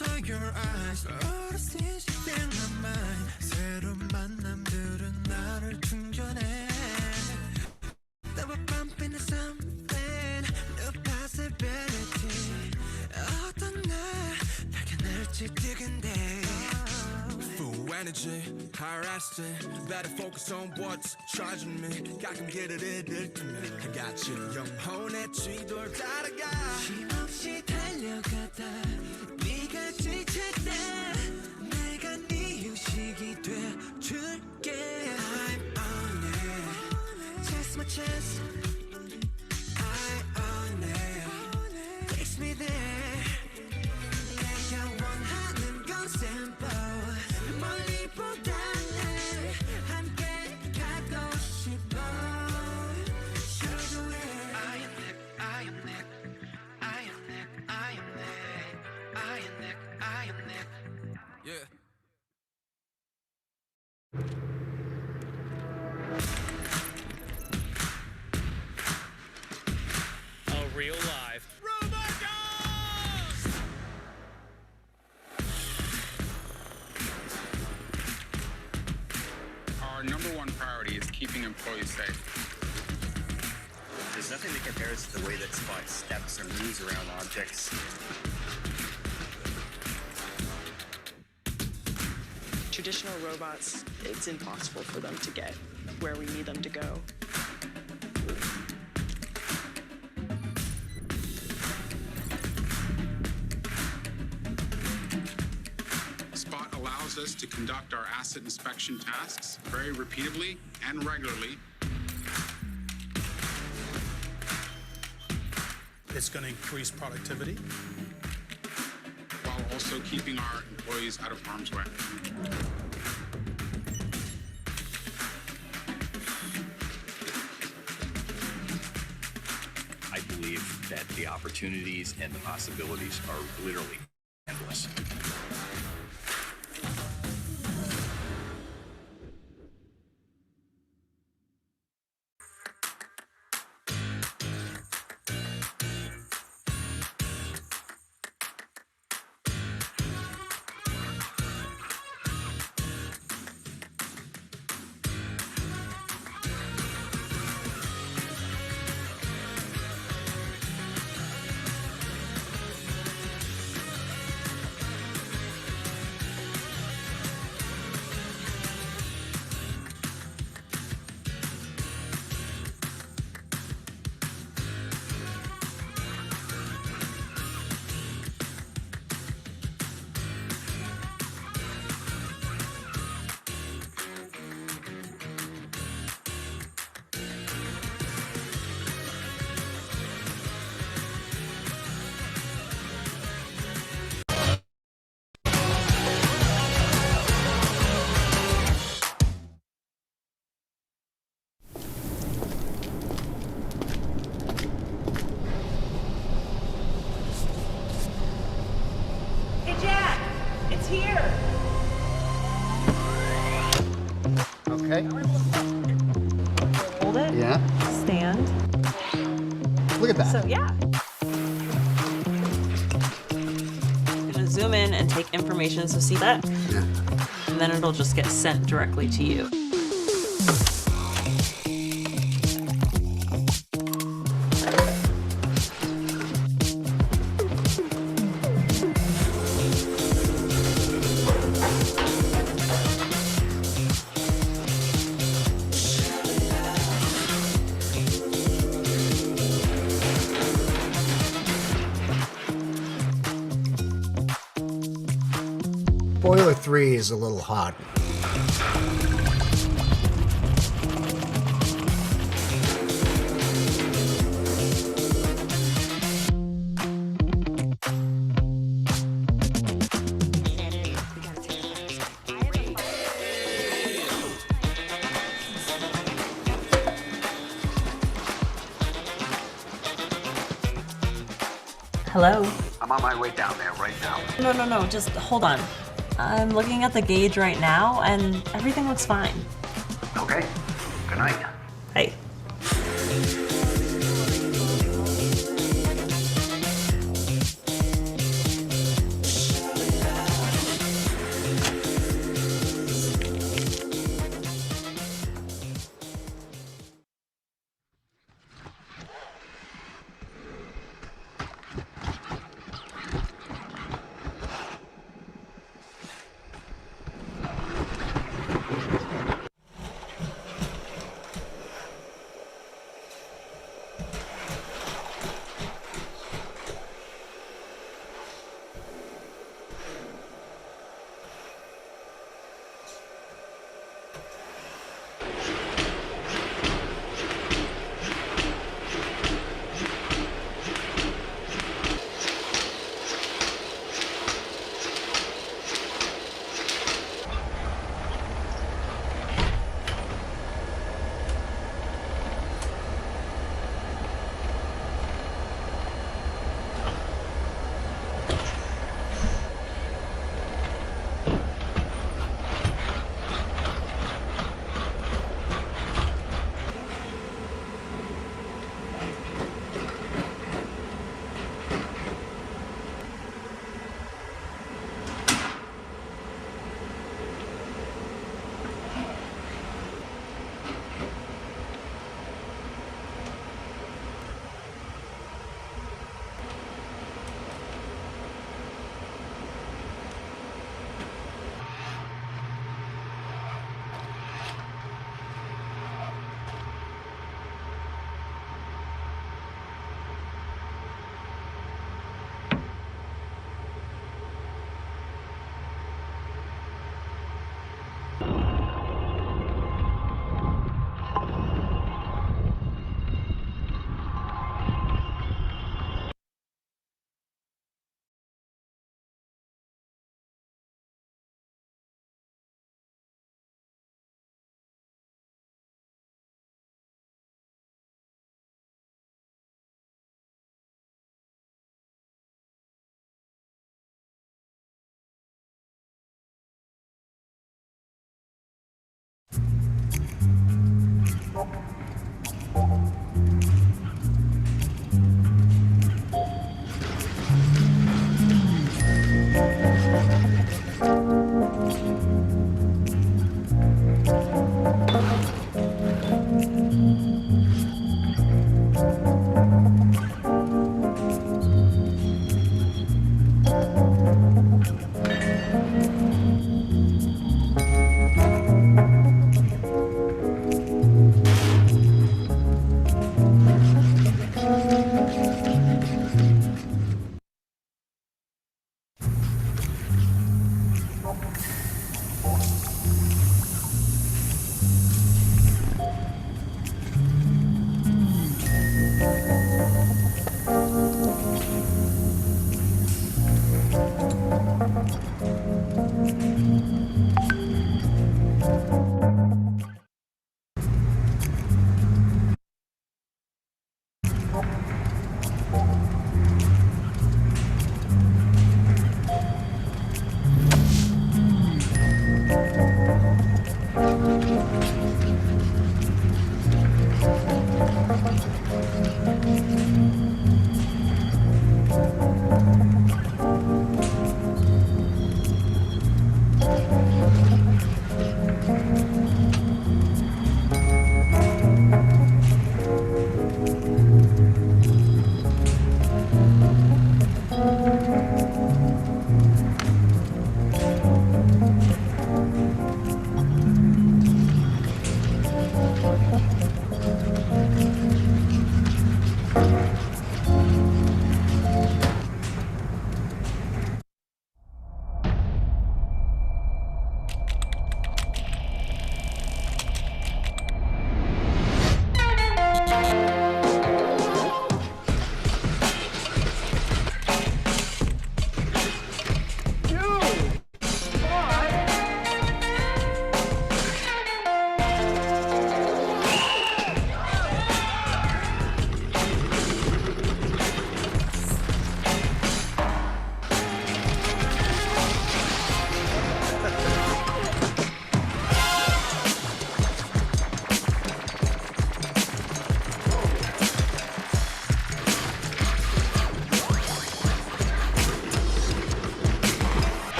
saw your eyes. All the things you feel my mind. 새로운 만남들은 나를 충전해. Never bump into something. New possibility. 어떤 날 발견할지 뜨근데. Full energy, higher estimate. Better focus on what's charging me. 가끔 길을 잃을 때면 I got you. 영혼의 쥐돌 따라가. 쉼없이 달려가다 네가 지칠 때 내가 네 휴식이 돼줄게. I'm on it. Chase my chance. I own it. Takes me there. 내가 원하는 건 simple. 멀리보다는 함께 가고 싶어. Show the way. I am Nick, I am Nick, I am Nick, I am Nick, I am Nick, I am Nick. Yeah. A real live Our number one priority is keeping employees safe. There's nothing that compares to the way that Spot steps or moves around objects. Traditional robots, it's impossible for them to get where we need them to go. Spot allows us to conduct our asset inspection tasks very repeatedly and regularly. It's going to increase productivity. While also keeping our employees out of harm's way. I believe that the opportunities and the possibilities are literally endless. Okay. Hold it. Yeah. Stand. Look at that. So yeah. I'm gonna zoom in and take information. So see that? Yeah. And then it'll just get sent directly to you. Boiler 3 is a little hot. Hello? I'm on my way down there right now. No, just hold on. I'm looking at the gauge right now and everything looks fine. Okay. Good night. Hey.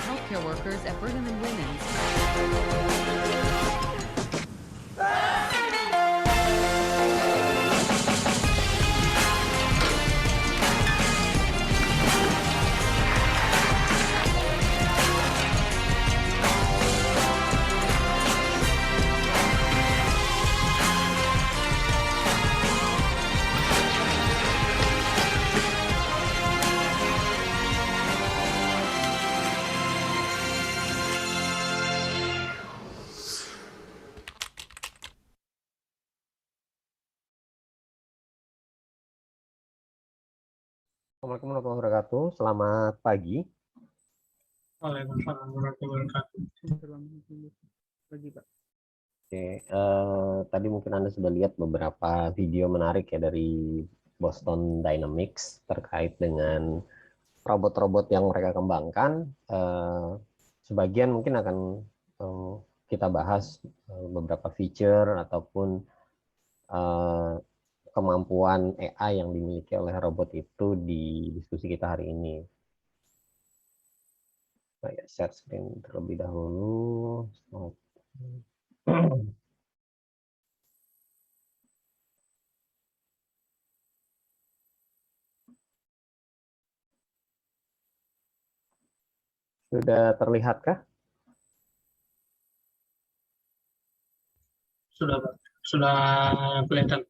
healthcare workers at Brigham and Women's. Assalamualaikum warahmatullahi wabarakatuh. Selamat pagi. Waalaikumsalam warahmatullahi wabarakatuh. Pagi, Pak. Oke, tadi mungkin Anda sudah lihat beberapa video menarik ya dari Boston Dynamics terkait dengan robot-robot yang mereka kembangkan. Sebagian mungkin akan kita bahas beberapa feature ataupun kemampuan AI yang dimiliki oleh robot itu di diskusi kita hari ini. Saya share screen terlebih dahulu. Sudah terlihatkah? Sudah, Pak. Sudah kelihatan.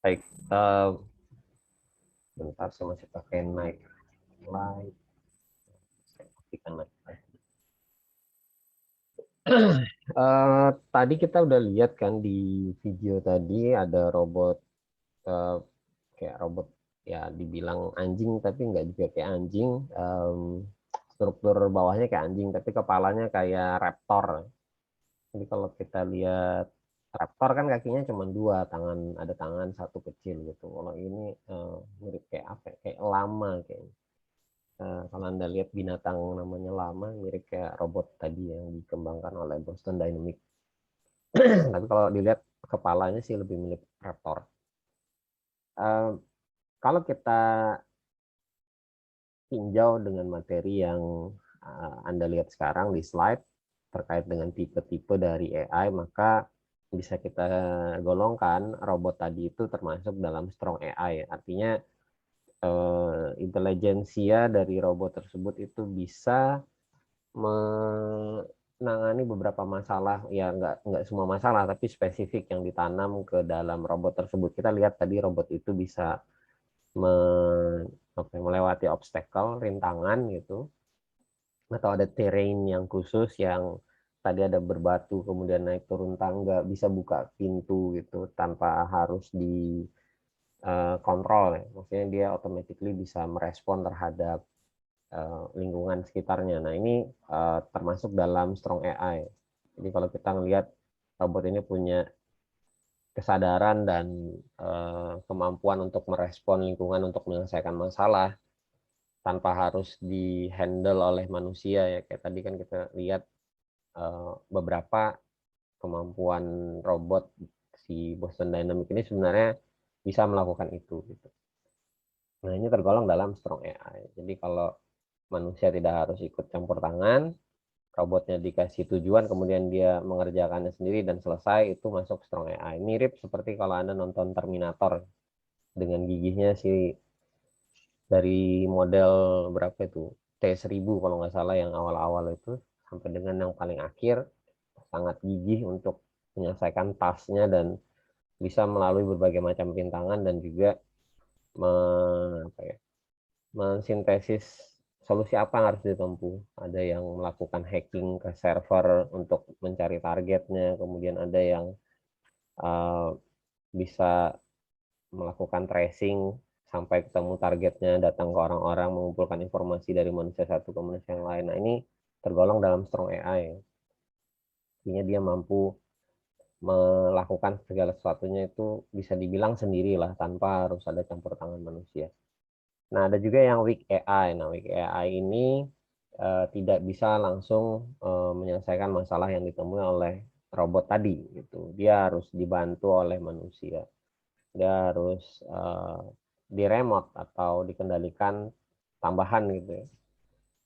Baik, bentar saya masih pakai mic live. Saya pastikan mic live. Tadi kita udah lihat kan di video tadi ada robot kayak robot ya dibilang anjing tapi nggak juga kayak anjing. Struktur bawahnya kayak anjing tapi kepalanya kayak raptor. Jadi kalau kita lihat raptor kan kakinya cuma dua, ada tangan satu kecil gitu. Kalau ini mirip kayak apa? Kayak lama kayaknya. Kalau Anda lihat binatang namanya lama, mirip kayak robot tadi yang dikembangkan oleh Boston Dynamics. Tapi kalau dilihat kepalanya sih lebih mirip raptor. Kalau kita tinjau dengan materi yang Anda lihat sekarang di slide terkait dengan tipe-tipe dari AI, maka bisa kita golongkan robot tadi itu termasuk dalam strong AI. Artinya intelijensia dari robot tersebut itu bisa menangani beberapa masalah, ya nggak semua masalah, tapi spesifik yang ditanam ke dalam robot tersebut. Kita lihat tadi robot itu bisa melewati obstacle, rintangan gitu, atau ada terrain yang khusus yang tadi ada berbatu, kemudian naik turun tangga, bisa buka pintu gitu tanpa harus di kontrol ya. Maksudnya dia automatically bisa merespon terhadap lingkungan sekitarnya. Nah ini termasuk dalam strong AI. Jadi kalau kita ngelihat robot ini punya kesadaran dan kemampuan untuk merespon lingkungan untuk menyelesaikan masalah tanpa harus di-handle oleh manusia ya. Kayak tadi kan kita lihat beberapa kemampuan robot si Boston Dynamics ini sebenarnya bisa melakukan itu gitu. Nah, ini tergolong dalam strong AI. Jadi kalau manusia tidak harus ikut campur tangan, robotnya dikasih tujuan kemudian dia mengerjakannya sendiri dan selesai, itu masuk strong AI. Mirip seperti kalau Anda nonton Terminator dengan gigihnya si dari model berapa itu? T1000 kalau nggak salah yang awal-awal itu sampai dengan yang paling akhir sangat gigih untuk menyelesaikan tasnya dan bisa melalui berbagai macam rintangan dan juga mensintesis solusi apa yang harus ditempuh. Ada yang melakukan hacking ke server untuk mencari targetnya, kemudian ada yang bisa melakukan tracing sampai ketemu targetnya, datang ke orang-orang, mengumpulkan informasi dari manusia satu ke manusia yang lain. Nah ini tergolong dalam strong AI. Artinya dia mampu melakukan segala sesuatunya itu bisa dibilang sendirilah tanpa harus ada campur tangan manusia. Nah ada juga yang weak AI. Nah weak AI ini tidak bisa langsung menyelesaikan masalah yang ditemui oleh robot tadi gitu. Dia harus dibantu oleh manusia. Dia harus di remote atau dikendalikan tambahan gitu ya.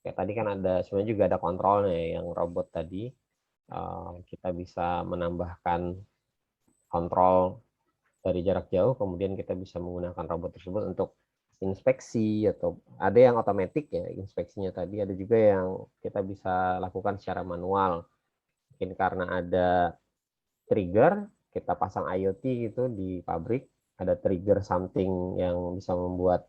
Kayak tadi kan ada sebenarnya juga ada kontrolnya ya, yang robot tadi. Kita bisa menambahkan kontrol dari jarak jauh, kemudian kita bisa menggunakan robot tersebut untuk inspeksi, atau ada yang otomatis ya inspeksinya tadi, ada juga yang kita bisa lakukan secara manual. Mungkin karena ada trigger, kita pasang IoT gitu di pabrik, ada trigger something yang bisa membuat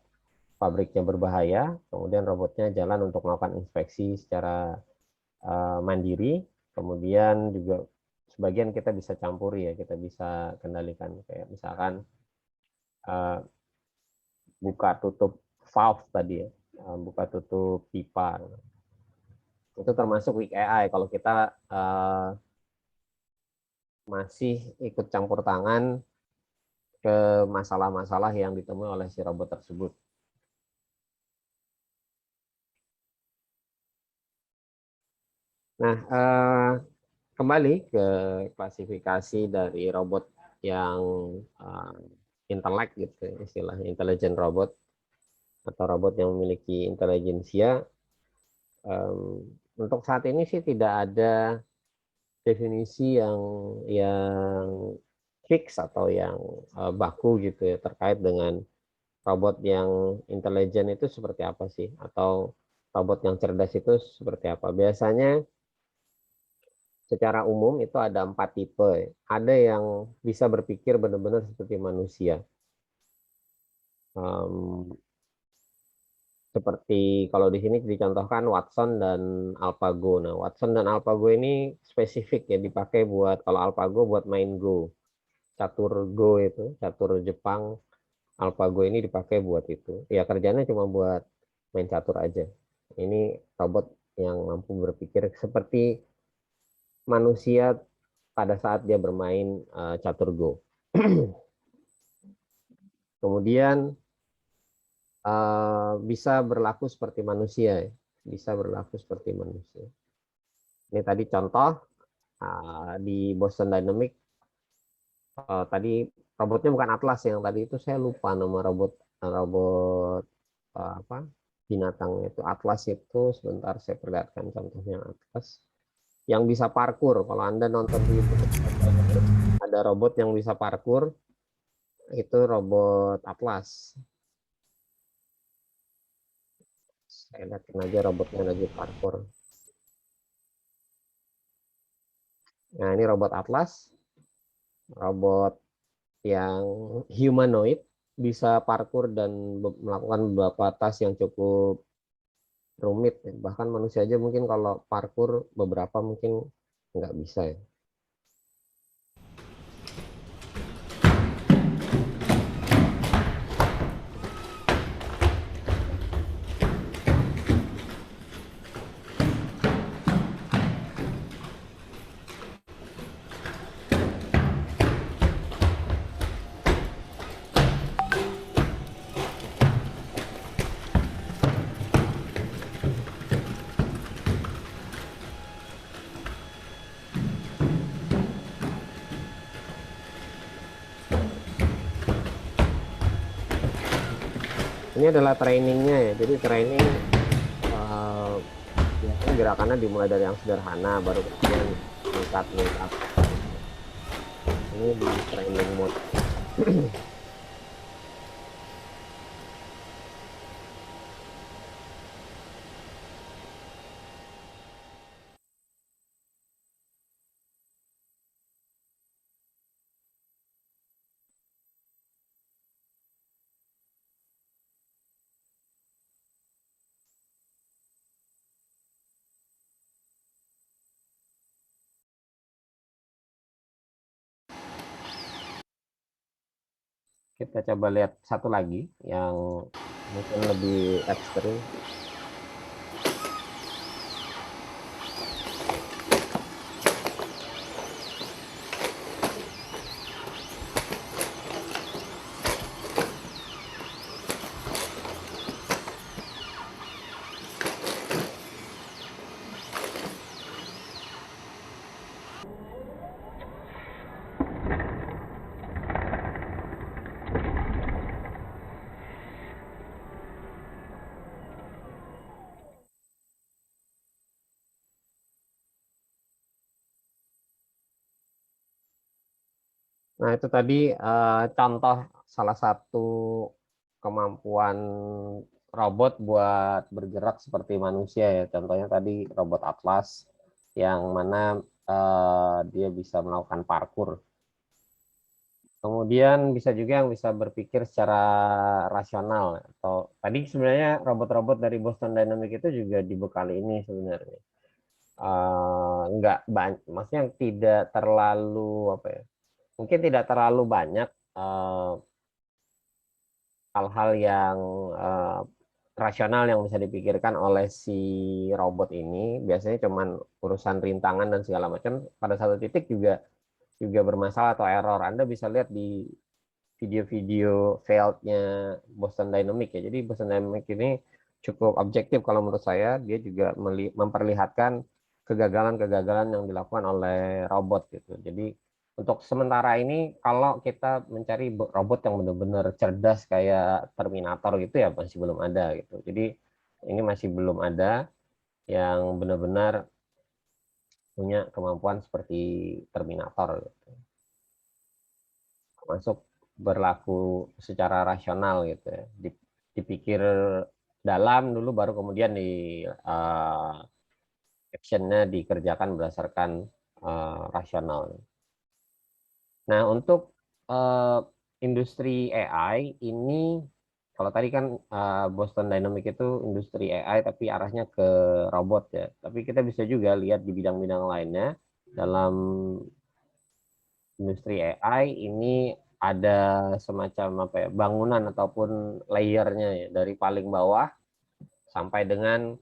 pabriknya berbahaya, kemudian robotnya jalan untuk melakukan inspeksi secara mandiri, kemudian juga sebagian kita bisa campuri ya, kita bisa kendalikan, kayak misalkan buka tutup valve tadi ya, buka tutup pipa, itu termasuk weak AI kalau kita masih ikut campur tangan ke masalah-masalah yang ditemui oleh si robot tersebut. Nah, kembali ke klasifikasi dari robot yang intelek gitu, istilahnya intelligent robot atau robot yang memiliki intelijensia. Untuk saat ini sih tidak ada definisi yang fix atau yang baku gitu ya terkait dengan robot yang intelijen itu seperti apa sih, atau robot yang cerdas itu seperti apa. Biasanya secara umum itu ada 4 tipe. Ada yang bisa berpikir benar-benar seperti manusia. Seperti kalau di sini dicontohkan Watson dan AlphaGo. Nah, Watson dan AlphaGo ini spesifik ya, dipakai buat, kalau AlphaGo buat main Go. Catur Go itu, catur Jepang. AlphaGo ini dipakai buat itu. Ya kerjanya cuma buat main catur aja. Ini robot yang mampu berpikir seperti manusia pada saat dia bermain catur Go. Kemudian bisa berlaku seperti manusia, bisa berlaku seperti manusia. Ini tadi contoh di Boston Dynamics. Tadi robotnya bukan Atlas, yang tadi itu saya lupa nama robot apa binatangnya itu. Atlas itu sebentar saya perlihatkan contohnya Atlas. Yang bisa parkur. Kalau Anda nonton di YouTube, ada robot yang bisa parkur, itu robot Atlas. Saya lihatin aja robotnya lagi parkur. Nah, ini robot Atlas. Robot yang humanoid, bisa parkur dan melakukan beberapa task yang cukup rumit. Bahkan manusia aja mungkin kalau parkur beberapa mungkin nggak bisa ya. Ini adalah trainingnya ya, jadi training biasanya gerakannya dimulai dari yang sederhana, baru kemudian meningkat. Ini di training mode. Kita coba lihat satu lagi yang mungkin lebih ekstrim. Nah, itu tadi contoh salah satu kemampuan robot buat bergerak seperti manusia ya. Contohnya tadi robot Atlas yang mana dia bisa melakukan parkour. Kemudian bisa juga yang bisa berpikir secara rasional atau tadi sebenarnya robot-robot dari Boston Dynamics itu juga dibekali ini sebenarnya. Enggak banyak, maksudnya tidak terlalu apa ya? Mungkin tidak terlalu banyak hal-hal yang rasional yang bisa dipikirkan oleh si robot ini. Biasanya cuman urusan rintangan dan segala macam. Pada satu titik juga bermasalah atau error. Anda bisa lihat di video-video failed-nya Boston Dynamics ya. Jadi Boston Dynamics ini cukup objektif kalau menurut saya. Dia juga memperlihatkan kegagalan-kegagalan yang dilakukan oleh robot gitu. Jadi untuk sementara ini kalau kita mencari robot yang benar-benar cerdas kayak Terminator gitu ya masih belum ada gitu. Jadi ini masih belum ada yang benar-benar punya kemampuan seperti Terminator gitu. Masuk berlaku secara rasional gitu ya. Dipikir dalam dulu baru kemudian di actionnya dikerjakan berdasarkan rasional. Nah, untuk industri AI ini, kalau tadi kan Boston Dynamics itu industri AI tapi arahnya ke robot ya. Tapi kita bisa juga lihat di bidang-bidang lainnya dalam industri AI ini ada semacam apa ya, bangunan ataupun layernya ya, dari paling bawah sampai dengan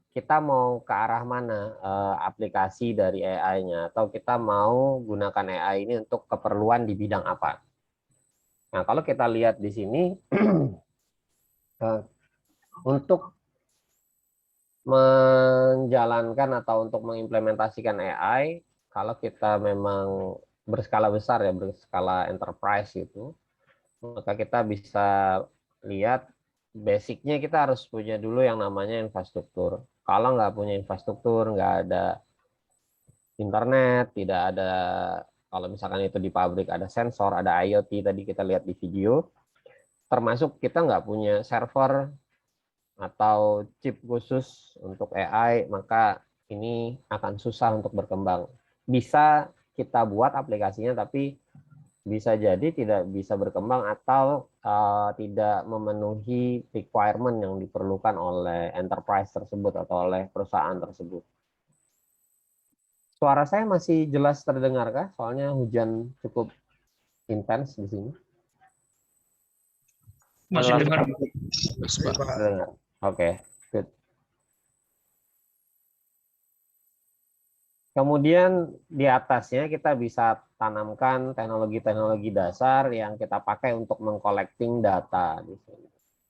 kita mau ke arah mana aplikasi dari AI-nya atau kita mau gunakan AI ini untuk keperluan di bidang apa. Nah, kalau kita lihat di sini untuk menjalankan atau untuk mengimplementasikan AI, kalau kita memang berskala besar ya, berskala enterprise gitu, maka kita bisa lihat basicnya kita harus punya dulu yang namanya infrastruktur. Kalau nggak punya infrastruktur, nggak ada internet, tidak ada, kalau misalkan itu di pabrik ada sensor, ada IoT tadi kita lihat di video, termasuk kita nggak punya server atau chip khusus untuk AI, maka ini akan susah untuk berkembang. Bisa kita buat aplikasinya, tapi bisa jadi tidak bisa berkembang atau tidak memenuhi requirement yang diperlukan oleh enterprise tersebut atau oleh perusahaan tersebut. Suara saya masih jelas terdengar kah? Soalnya hujan cukup intens di sini. Masih dengar. Terdengar. Oke, good. Kemudian di atasnya kita bisa tanamkan teknologi-teknologi dasar yang kita pakai untuk mengcollecting data di sini.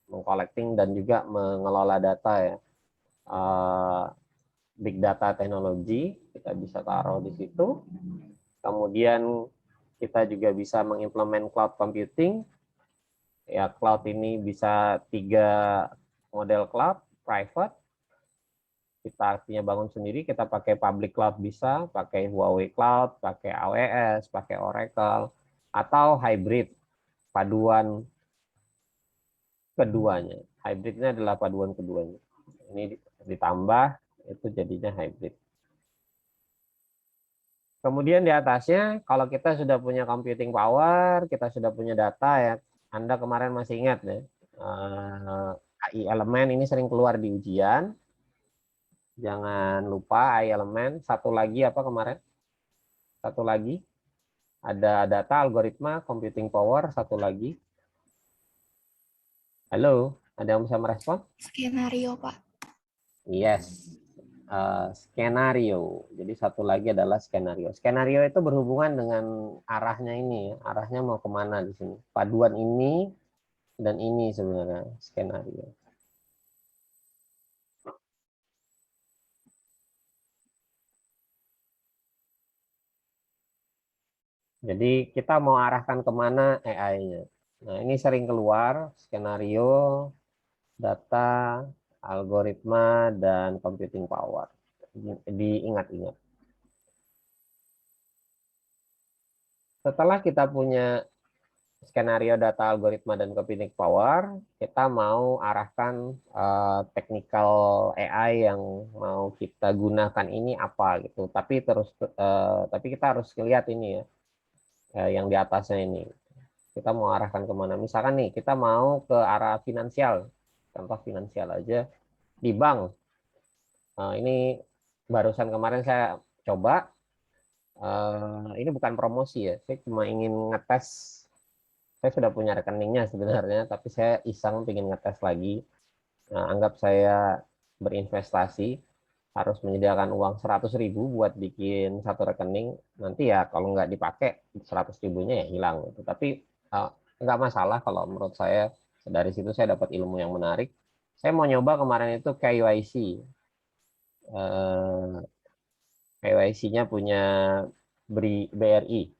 Mengcollecting dan juga mengelola data ya. Big data teknologi kita bisa taruh di situ. Kemudian kita juga bisa mengimplement cloud computing. Ya, cloud ini bisa 3 model cloud, private, kita artinya bangun sendiri, kita pakai public cloud bisa, pakai Huawei Cloud, pakai AWS, pakai Oracle, atau hybrid, paduan keduanya. Hybridnya adalah paduan keduanya. Ini ditambah, itu jadinya hybrid. Kemudian di atasnya, kalau kita sudah punya computing power, kita sudah punya data ya, Anda kemarin masih ingat ya, AI elemen ini sering keluar di ujian. Jangan lupa AI elemen. Satu lagi apa kemarin? Satu lagi. Ada data, algoritma, computing power. Satu lagi. Halo, ada yang bisa merespon? Skenario, Pak. Yes. Skenario. Jadi satu lagi adalah skenario. Skenario itu berhubungan dengan arahnya ini. Arahnya mau kemana di sini. Paduan ini dan ini sebenarnya skenario. Jadi kita mau arahkan kemana AI-nya. Nah, ini sering keluar skenario, data, algoritma, dan computing power. Diingat-ingat. Setelah kita punya skenario data algoritma dan computing power, kita mau arahkan technical AI yang mau kita gunakan ini apa gitu. Tapi kita harus lihat ini ya, yang di atasnya ini. Kita mau arahkan kemana? Misalkan nih, kita mau ke arah finansial. Contoh finansial aja di bank. Ini barusan kemarin saya coba. Ini bukan promosi ya. Saya cuma ingin ngetes. Saya sudah punya rekeningnya sebenarnya, tapi saya iseng ingin ngetes lagi. Anggap saya berinvestasi, harus menyediakan uang 100.000 buat bikin satu rekening. Nanti ya kalau nggak dipakai 100.000-nya ya hilang. Tapi nggak masalah kalau menurut saya. Dari situ saya dapat ilmu yang menarik. Saya mau nyoba kemarin itu KYC. KYC-nya punya BRI.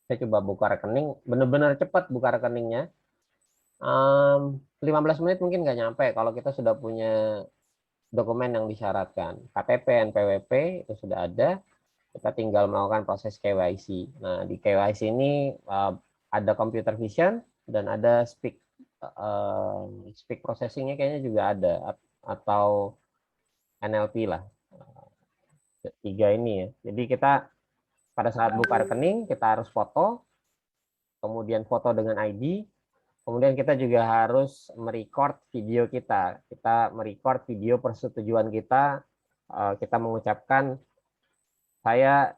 Saya coba buka rekening, benar-benar cepat buka rekeningnya. 15 menit mungkin nggak nyampe kalau kita sudah punya dokumen yang disyaratkan. KTP, NPWP itu sudah ada. Kita tinggal melakukan proses KYC. Nah, di KYC ini ada computer vision dan ada speak processing-nya kayaknya juga ada, atau NLP lah. Tiga ini ya. Jadi kita pada saat buka rekening kita harus foto, kemudian foto dengan ID, kemudian kita juga harus merecord video kita. Kita merecord video persetujuan kita. Kita mengucapkan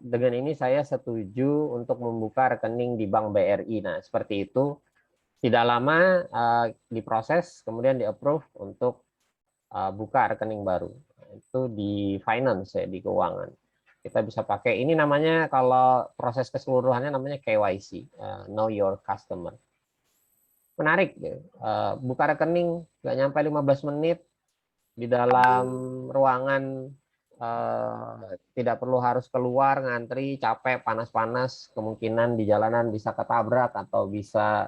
dengan ini saya setuju untuk membuka rekening di Bank BRI. Nah, seperti itu. Tidak lama diproses, kemudian di-approve untuk buka rekening baru. Itu di finance ya, di keuangan. Kita bisa pakai, ini namanya kalau proses keseluruhannya namanya KYC, Know Your Customer. Menarik, ya. Buka rekening nggak nyampe 15 menit, di dalam ruangan, tidak perlu harus keluar, ngantri, capek, panas-panas, kemungkinan di jalanan bisa ketabrak atau bisa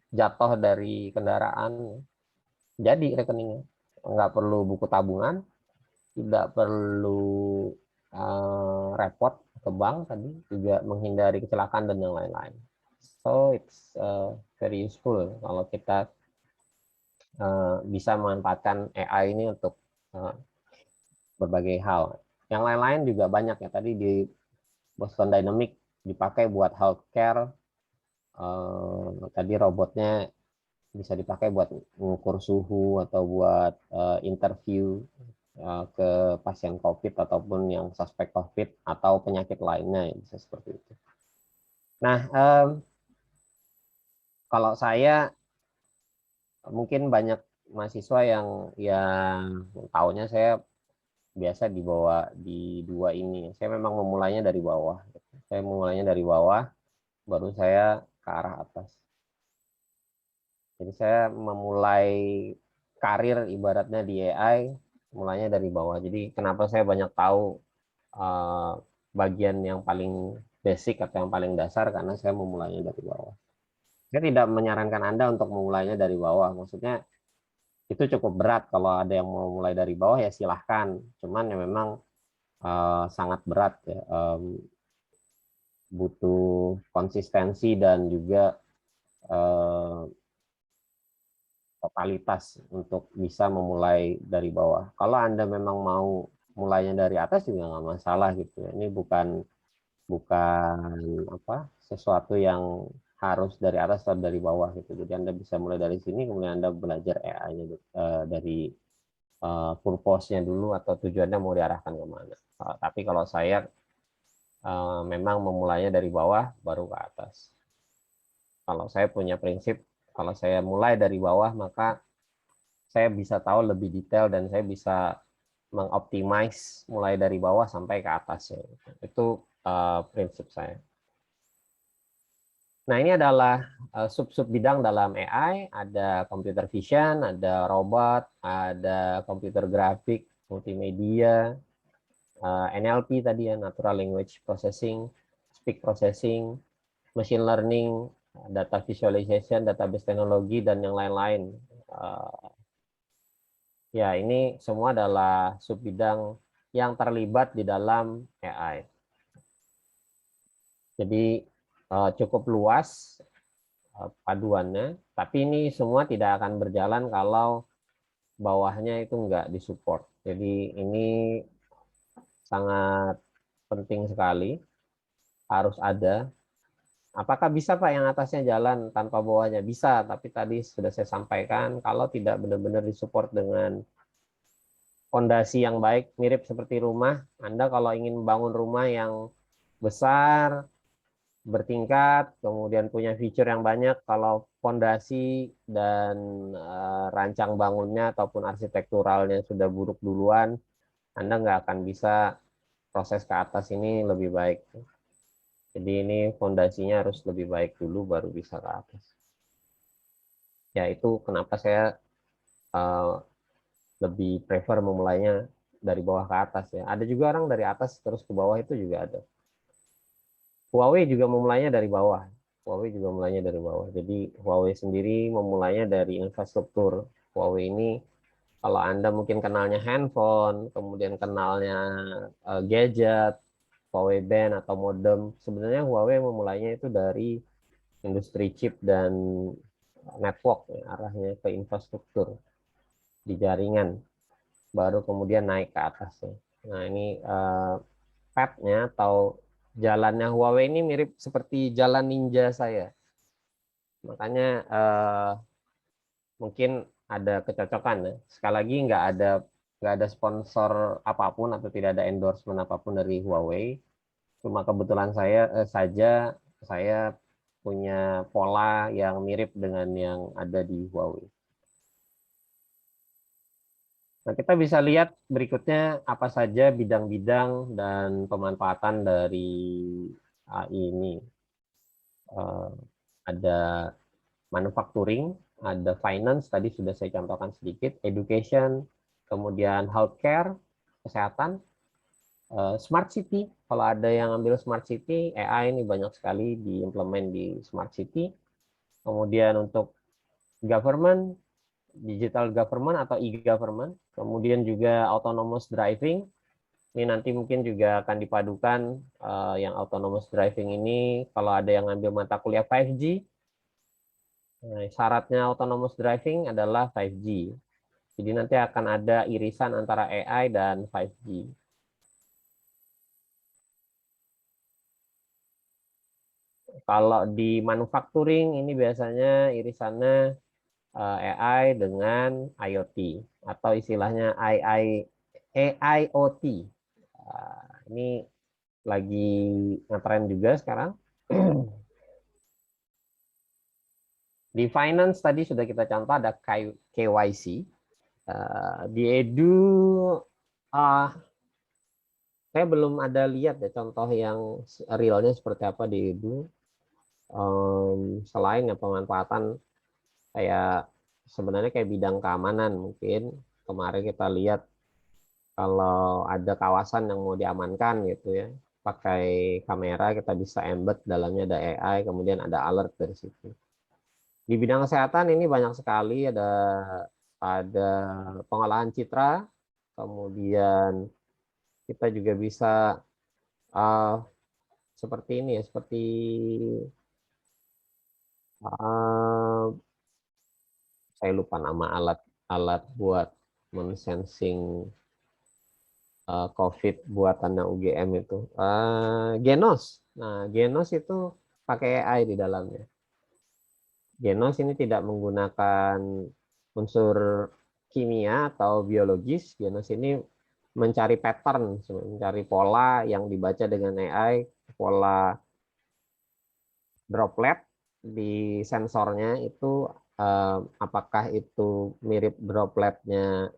jatuh dari kendaraan. Jadi rekeningnya nggak perlu buku tabungan, tidak perlu repot ke bank, tadi juga menghindari kecelakaan dan yang lain-lain. So it's very useful kalau kita bisa memanfaatkan AI ini untuk berbagai hal. Yang lain-lain juga banyak ya. Tadi di Boston Dynamics dipakai buat healthcare. Tadi robotnya bisa dipakai buat mengukur suhu atau buat interview ke pasien COVID ataupun yang suspek COVID atau penyakit lainnya, bisa seperti itu. Nah, kalau saya mungkin banyak mahasiswa yang tahunya saya biasa dibawa di dua ini. Saya memang memulainya dari bawah. Saya memulainya dari bawah, baru saya ke arah atas. Jadi saya memulai karir ibaratnya di AI, mulainya dari bawah. Jadi kenapa saya banyak tahu bagian yang paling basic atau yang paling dasar, karena saya memulainya dari bawah. Saya tidak menyarankan Anda untuk memulainya dari bawah. Maksudnya itu cukup berat. Kalau ada yang mau mulai dari bawah ya silahkan. Cuman ya memang sangat berat ya. Butuh konsistensi dan juga totalitas untuk bisa memulai dari bawah. Kalau Anda memang mau mulainya dari atas juga nggak masalah gitu. Ini bukan sesuatu yang harus dari atas atau dari bawah gitu. Jadi Anda bisa mulai dari sini, kemudian Anda belajar AI-nya dari purpose-nya dulu atau tujuannya mau diarahkan kemana. Tapi kalau saya memang memulainya dari bawah baru ke atas. Kalau saya punya prinsip, kalau saya mulai dari bawah maka saya bisa tahu lebih detail dan saya bisa mengoptimize mulai dari bawah sampai ke atas. Itu prinsip saya. Nah, ini adalah sub-sub bidang dalam AI, ada computer vision, ada robot, ada computer grafik, multimedia, NLP tadi ya, natural language processing, speak processing, machine learning, data visualization, database teknologi, dan yang lain-lain. Ya, ini semua adalah sub bidang yang terlibat di dalam AI. Jadi cukup luas paduannya, tapi ini semua tidak akan berjalan kalau bawahnya itu nggak disupport. Jadi ini sangat penting sekali, harus ada. Apakah bisa Pak yang atasnya jalan tanpa bawahnya? Bisa, tapi tadi sudah saya sampaikan, kalau tidak benar-benar disupport dengan fondasi yang baik, mirip seperti rumah, Anda kalau ingin membangun rumah yang besar, bertingkat, kemudian punya fitur yang banyak, kalau fondasi dan rancang bangunnya ataupun arsitekturalnya sudah buruk duluan, Anda nggak akan bisa proses ke atas ini lebih baik. Jadi ini fondasinya harus lebih baik dulu baru bisa ke atas. Ya itu kenapa saya lebih prefer memulainya dari bawah ke atas ya. Ada juga orang dari atas terus ke bawah, itu juga ada. Huawei juga memulainya dari bawah. Huawei juga mulainya dari bawah. Jadi Huawei sendiri memulainya dari infrastruktur. Huawei ini kalau Anda mungkin kenalnya handphone, kemudian kenalnya gadget, Huawei band atau modem, sebenarnya Huawei memulainya itu dari industri chip dan network, ya, arahnya ke infrastruktur di jaringan, baru kemudian naik ke atasnya. Nah ini path-nya atau jalannya Huawei ini mirip seperti jalan ninja saya. Makanya mungkin ada kecocokan ya. Sekali lagi nggak ada sponsor apapun atau tidak ada endorsement apapun dari Huawei. Cuma kebetulan saya punya pola yang mirip dengan yang ada di Huawei. Nah, kita bisa lihat berikutnya apa saja bidang-bidang dan pemanfaatan dari AI ini. Ada manufacturing, ada finance, tadi sudah saya contohkan sedikit, education, kemudian healthcare, kesehatan, smart city. Kalau ada yang ambil smart city, AI ini banyak sekali diimplement di smart city. Kemudian untuk government, digital government atau e-government, kemudian juga autonomous driving. Ini nanti mungkin juga akan dipadukan yang autonomous driving ini kalau ada yang ngambil mata kuliah 5G. Syaratnya autonomous driving adalah 5G. Jadi nanti akan ada irisan antara AI dan 5G. Kalau di manufacturing ini biasanya irisannya AI dengan IoT atau istilahnya AIoT. Ini lagi ngetren juga sekarang. Di finance tadi sudah kita contoh ada KYC. Di edu saya belum ada lihat ya contoh yang realnya seperti apa di edu. Selain yang pemanfaatan kayak sebenarnya kayak bidang keamanan, mungkin kemarin kita lihat kalau ada kawasan yang mau diamankan gitu ya, pakai kamera kita bisa embed dalamnya ada AI, kemudian ada alert dari situ. Di bidang kesehatan ini banyak sekali, ada pengolahan citra, kemudian kita juga bisa seperti ini ya, seperti saya lupa nama alat buat mensensing COVID buatannya UGM itu. Genos. Nah, Genos itu pakai AI di dalamnya. Genos ini tidak menggunakan unsur kimia atau biologis. Genos ini mencari pattern, mencari pola yang dibaca dengan AI, pola droplet di sensornya itu apakah itu mirip dropletnya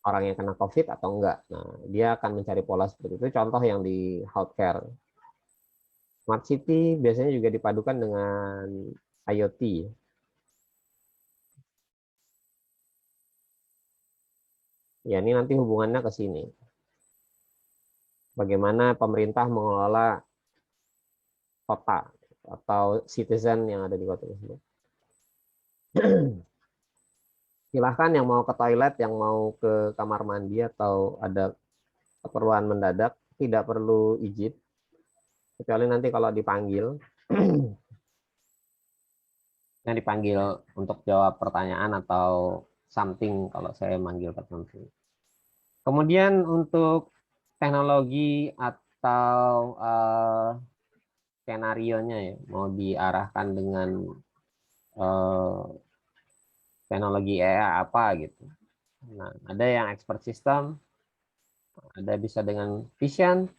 orang yang kena COVID atau enggak. Nah, dia akan mencari pola seperti itu. Contoh yang di healthcare. Smart City biasanya juga dipadukan dengan IoT. Ya, ini nanti hubungannya ke sini. Bagaimana pemerintah mengelola kota atau citizen yang ada di kota tersebut. Silahkan yang mau ke toilet, yang mau ke kamar mandi atau ada keperluan mendadak, tidak perlu izin. kecuali nanti kalau dipanggil yang dipanggil untuk jawab pertanyaan atau something kalau saya manggil tertentu. Kemudian untuk teknologi atau skenarionya ya, mau diarahkan dengan teknologi AI apa gitu. Nah, ada yang expert system, ada bisa dengan vision,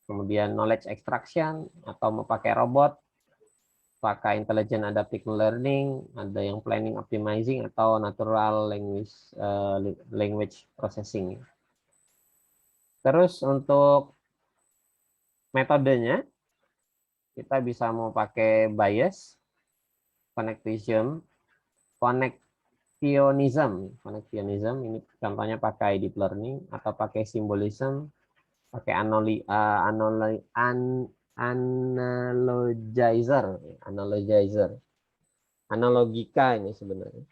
kemudian knowledge extraction, atau mau pakai robot, pakai intelligent adaptive learning, ada yang planning optimizing atau natural language processing. Terus untuk metodenya, kita bisa mau pakai bias, connectivism, connectivism ini contohnya pakai deep learning atau pakai symbolism, pakai analogika ini sebenarnya,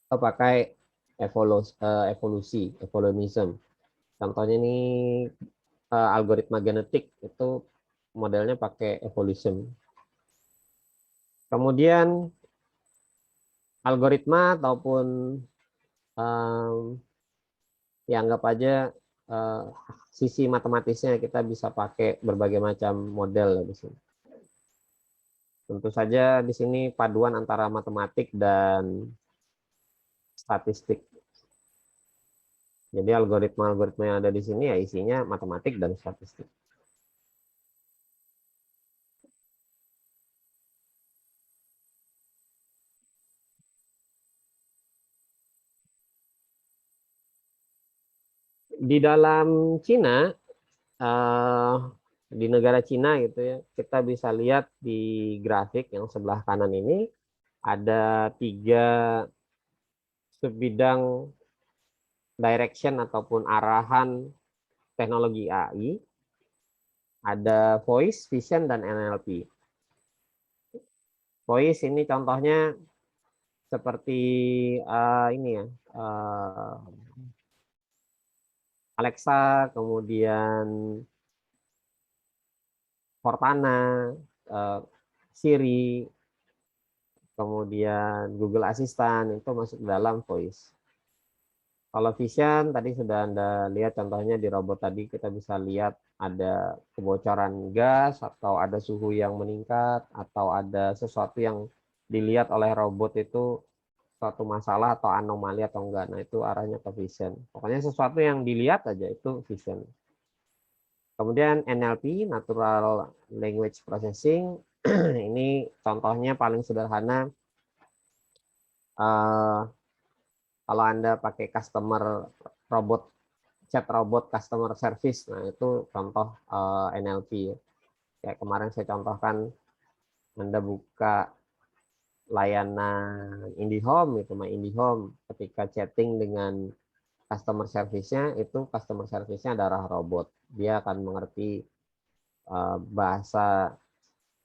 atau pakai evolutionism. Contohnya ini algoritma genetik itu modelnya pakai evolution. Kemudian algoritma ataupun ya anggap aja sisi matematisnya kita bisa pakai berbagai macam model ya di sini. Tentu saja di sini paduan antara matematik dan statistik. Jadi algoritma-algoritma yang ada di sini ya isinya matematik dan statistik. Di dalam Cina, di negara Cina gitu ya, kita bisa lihat di grafik yang sebelah kanan ini ada 3 subbidang direction ataupun arahan teknologi AI. Ada voice, vision, dan NLP. Voice ini contohnya seperti ini ya, Alexa, kemudian Cortana, Siri, kemudian Google Assistant itu masuk dalam voice. Kalau vision tadi sudah Anda lihat contohnya di robot tadi, kita bisa lihat ada kebocoran gas atau ada suhu yang meningkat atau ada sesuatu yang dilihat oleh robot itu suatu masalah atau anomali atau enggak. Nah, itu arahnya ke vision. Pokoknya sesuatu yang dilihat aja itu vision. Kemudian NLP, Natural Language Processing. Ini contohnya paling sederhana. Kalau Anda pakai customer robot, chat robot customer service, nah itu contoh NLP. Kayak kemarin saya contohkan, Anda buka layanan IndiHome, itu My IndiHome, ketika chatting dengan customer service-nya, itu customer service-nya adalah robot. Dia akan mengerti bahasa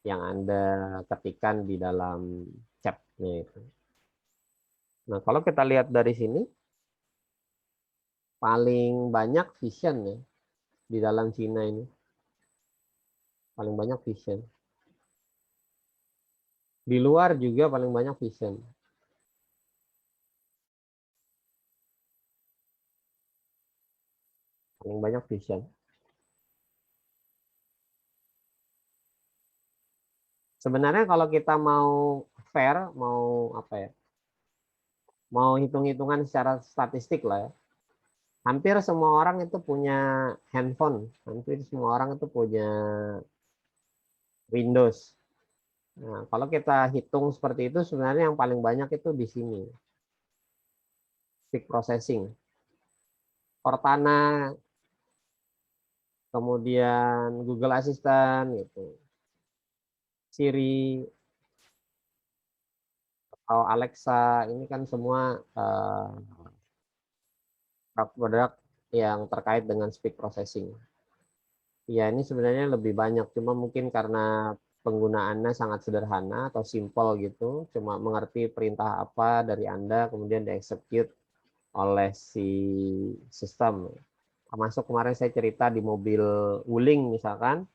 yang Anda ketikkan di dalam chat-nya itu. Nah, kalau kita lihat dari sini, paling banyak vision ya di dalam Cina ini. Paling banyak vision. Di luar juga paling banyak vision. Paling banyak vision. Sebenarnya kalau kita mau fair, mau apa ya? Mau hitung-hitungan secara statistik lah ya. Hampir semua orang itu punya handphone, hampir semua orang itu punya Windows. Nah, kalau kita hitung seperti itu, sebenarnya yang paling banyak itu di sini. Speech processing. Cortana, kemudian Google Assistant, gitu. Siri, atau Alexa, ini kan semua produk yang terkait dengan speech processing. Ya, ini sebenarnya lebih banyak, cuma mungkin karena penggunaannya sangat sederhana atau simple gitu, cuma mengerti perintah apa dari Anda, kemudian di-execute oleh si sistem Termasuk kemarin saya cerita di mobil Wuling misalkan,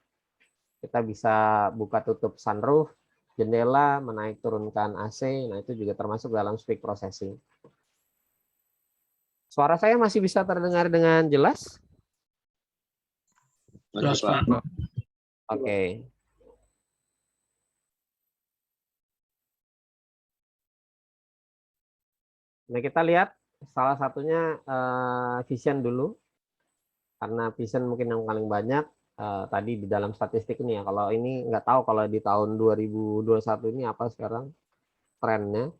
kita bisa buka tutup sunroof, jendela, menaik turunkan AC, nah itu juga termasuk dalam speak processing. Suara saya masih bisa terdengar dengan jelas? Jelas, Pak. Oke. Nah, kita lihat salah satunya vision dulu. Karena vision mungkin yang paling banyak tadi di dalam statistik ini ya. Kalau ini nggak tahu kalau di tahun 2021 ini apa sekarang trennya.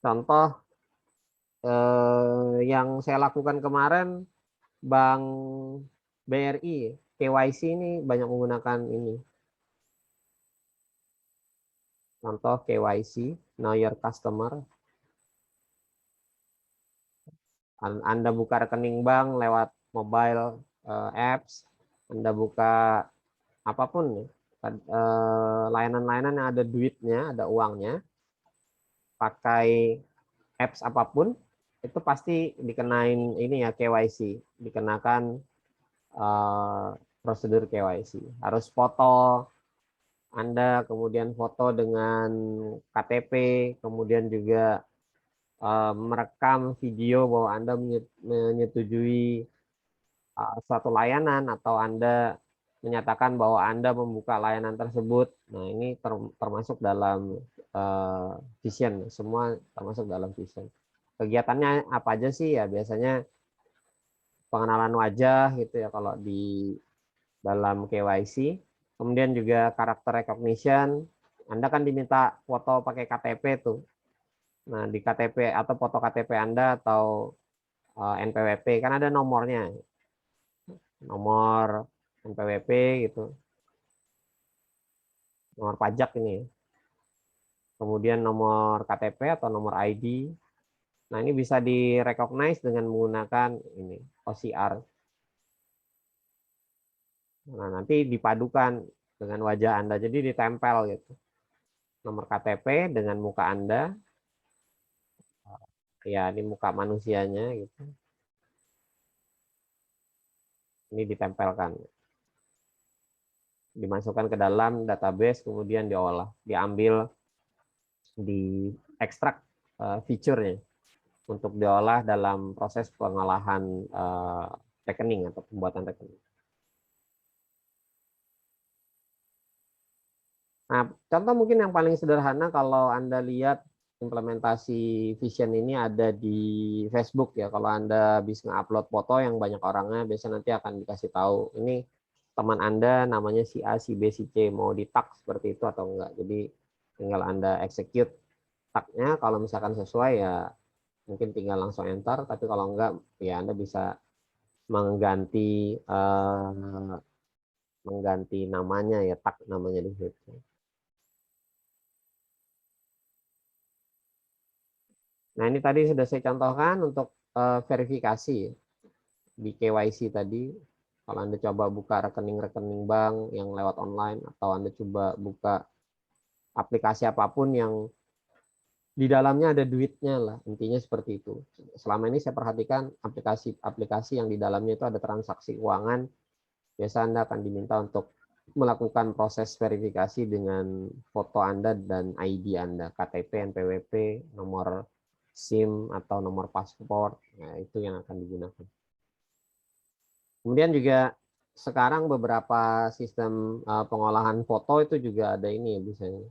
Contoh yang saya lakukan kemarin, Bank BRI, KYC ini banyak menggunakan ini. Contoh KYC, Know Your Customer. Anda buka rekening bank lewat mobile apps, Anda buka apapun, layanan-layanan yang ada duitnya, ada uangnya, pakai apps apapun, itu pasti dikenain ini ya KYC, dikenakan prosedur KYC. Harus foto Anda, kemudian foto dengan KTP, kemudian juga merekam video bahwa Anda menyetujui suatu layanan atau Anda menyatakan bahwa Anda membuka layanan tersebut. Nah, ini termasuk dalam vision, semua termasuk dalam vision. Kegiatannya apa aja sih ya? Biasanya pengenalan wajah gitu ya kalau di dalam KYC. Kemudian juga karakter recognition. Anda kan diminta foto pakai KTP tuh. Nah, di KTP atau foto KTP Anda atau NPWP kan ada nomornya. Nomor NPWP gitu. Nomor pajak ini. Kemudian nomor KTP atau nomor ID. Nah, ini bisa di-recognize dengan menggunakan ini OCR. Nah, nanti dipadukan dengan wajah Anda. Jadi ditempel gitu. Nomor KTP dengan muka Anda. Ya, ini muka manusianya gitu. Ini ditempelkan. Dimasukkan ke dalam database, kemudian diolah, diambil, diekstrak fiturnya untuk diolah dalam proses pengolahan rekening atau pembuatan rekening. Nah, contoh mungkin yang paling sederhana kalau Anda lihat implementasi Vision ini ada di Facebook ya. Kalau Anda bisa nge-upload foto yang banyak orangnya, biasanya nanti akan dikasih tahu ini teman Anda namanya si A, si B, si C, mau di-tag seperti itu atau enggak. Jadi tinggal Anda execute tag-nya, kalau misalkan sesuai ya mungkin tinggal langsung enter, tapi kalau enggak ya Anda bisa mengganti namanya ya, tag namanya di situ. Nah, ini tadi sudah saya contohkan untuk verifikasi di KYC tadi. Kalau Anda coba buka rekening-rekening bank yang lewat online, atau Anda coba buka aplikasi apapun yang di dalamnya ada duitnya lah, intinya seperti itu. Selama ini saya perhatikan aplikasi-aplikasi yang di dalamnya itu ada transaksi keuangan, biasa Anda akan diminta untuk melakukan proses verifikasi dengan foto Anda dan ID Anda, KTP, NPWP, nomor SIM atau nomor paspor, nah itu yang akan digunakan. Kemudian juga sekarang beberapa sistem pengolahan foto itu juga ada ini biasanya.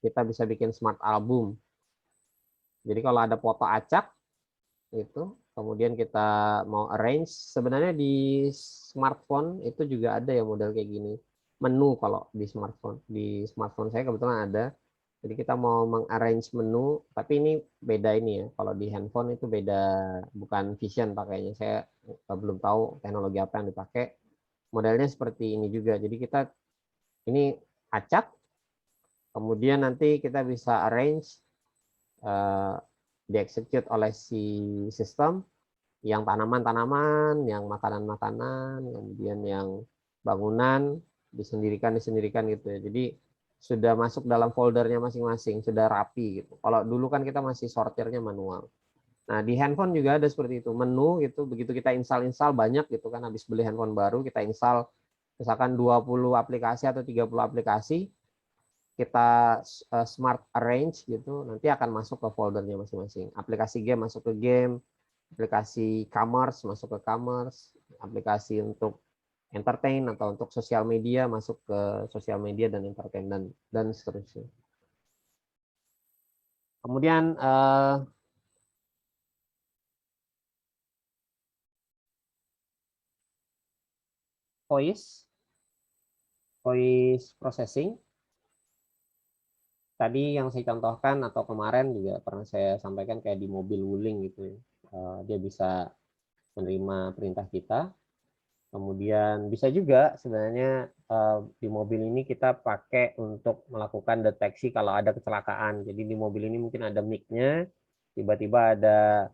Kita bisa bikin smart album. Jadi kalau ada foto acak itu, kemudian kita mau arrange, sebenarnya di smartphone itu juga ada ya model kayak gini. Menu kalau di smartphone saya kebetulan ada. Jadi kita mau mengarrange menu, tapi ini beda ini ya. Kalau di handphone itu beda, bukan Vision pakainya. Saya belum tahu teknologi apa yang dipakai. Modelnya seperti ini juga. Jadi kita ini acak, kemudian nanti kita bisa arrange, di-execute oleh si sistem, yang tanaman-tanaman, yang makanan-makanan, kemudian yang bangunan, disendirikan gitu ya. Jadi sudah masuk dalam foldernya masing-masing, sudah rapi gitu. Kalau dulu kan kita masih sortirnya manual. Nah, di handphone juga ada seperti itu, menu gitu, begitu kita install banyak gitu kan, habis beli handphone baru, kita install misalkan 20 aplikasi atau 30 aplikasi, kita smart arrange gitu, nanti akan masuk ke foldernya masing-masing. Aplikasi game masuk ke game, aplikasi commerce masuk ke commerce, aplikasi untuk entertain atau untuk sosial media masuk ke sosial media dan entertain dan seterusnya. Kemudian voice processing. Tadi yang saya contohkan atau kemarin juga pernah saya sampaikan kayak di mobil Wuling gitu ya. Dia bisa menerima perintah kita. Kemudian bisa juga sebenarnya di mobil ini kita pakai untuk melakukan deteksi kalau ada kecelakaan. Jadi di mobil ini mungkin ada mic-nya, tiba-tiba ada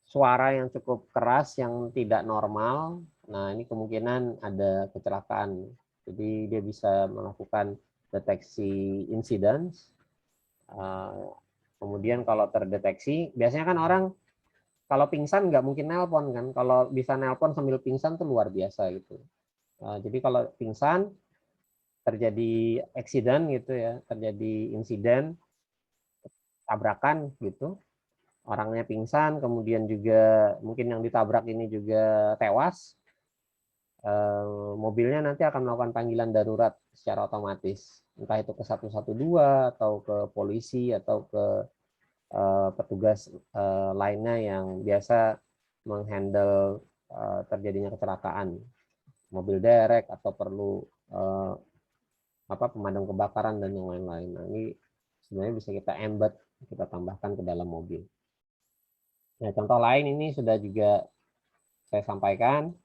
suara yang cukup keras yang tidak normal. Nah, ini kemungkinan ada kecelakaan. Jadi dia bisa melakukan deteksi insiden. Kemudian kalau terdeteksi, biasanya kan orang kalau pingsan nggak mungkin nelpon kan. Kalau bisa nelpon sambil pingsan tuh luar biasa gitu. Jadi kalau pingsan terjadi accident gitu ya, terjadi insiden tabrakan gitu, orangnya pingsan, kemudian juga mungkin yang ditabrak ini juga tewas, mobilnya nanti akan melakukan panggilan darurat secara otomatis, entah itu ke 112 atau ke polisi atau ke petugas lainnya yang biasa menghandle terjadinya kecelakaan, mobil derek atau perlu pemadam kebakaran dan yang lain-lain. Nah, ini sebenarnya bisa kita embed, kita tambahkan ke dalam mobil. Nah, contoh lain ini sudah juga saya sampaikan,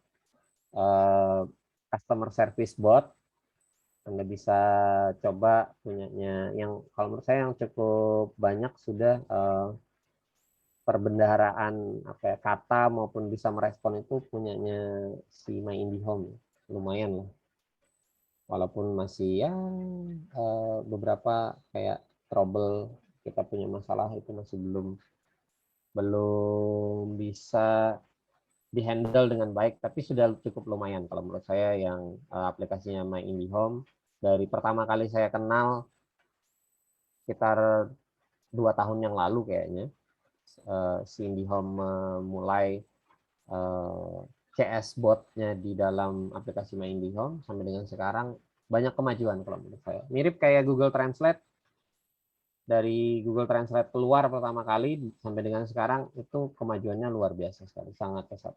customer service bot. Anda bisa coba punyanya, yang kalau menurut saya yang cukup banyak sudah perbendaharaan kata maupun bisa merespon itu punyanya si My IndiHome, lumayan lah. Walaupun masih ya beberapa kayak trouble, kita punya masalah itu masih belum bisa dihandle dengan baik, tapi sudah cukup lumayan kalau menurut saya yang aplikasinya My IndiHome. Dari pertama kali saya kenal sekitar 2 tahun yang lalu kayaknya, si IndiHome mulai CS bot-nya di dalam aplikasi My IndiHome sampai dengan sekarang banyak kemajuan kalau menurut saya. Mirip kayak Google Translate. Dari Google Translate keluar pertama kali sampai dengan sekarang itu kemajuannya luar biasa sekali, sangat pesat.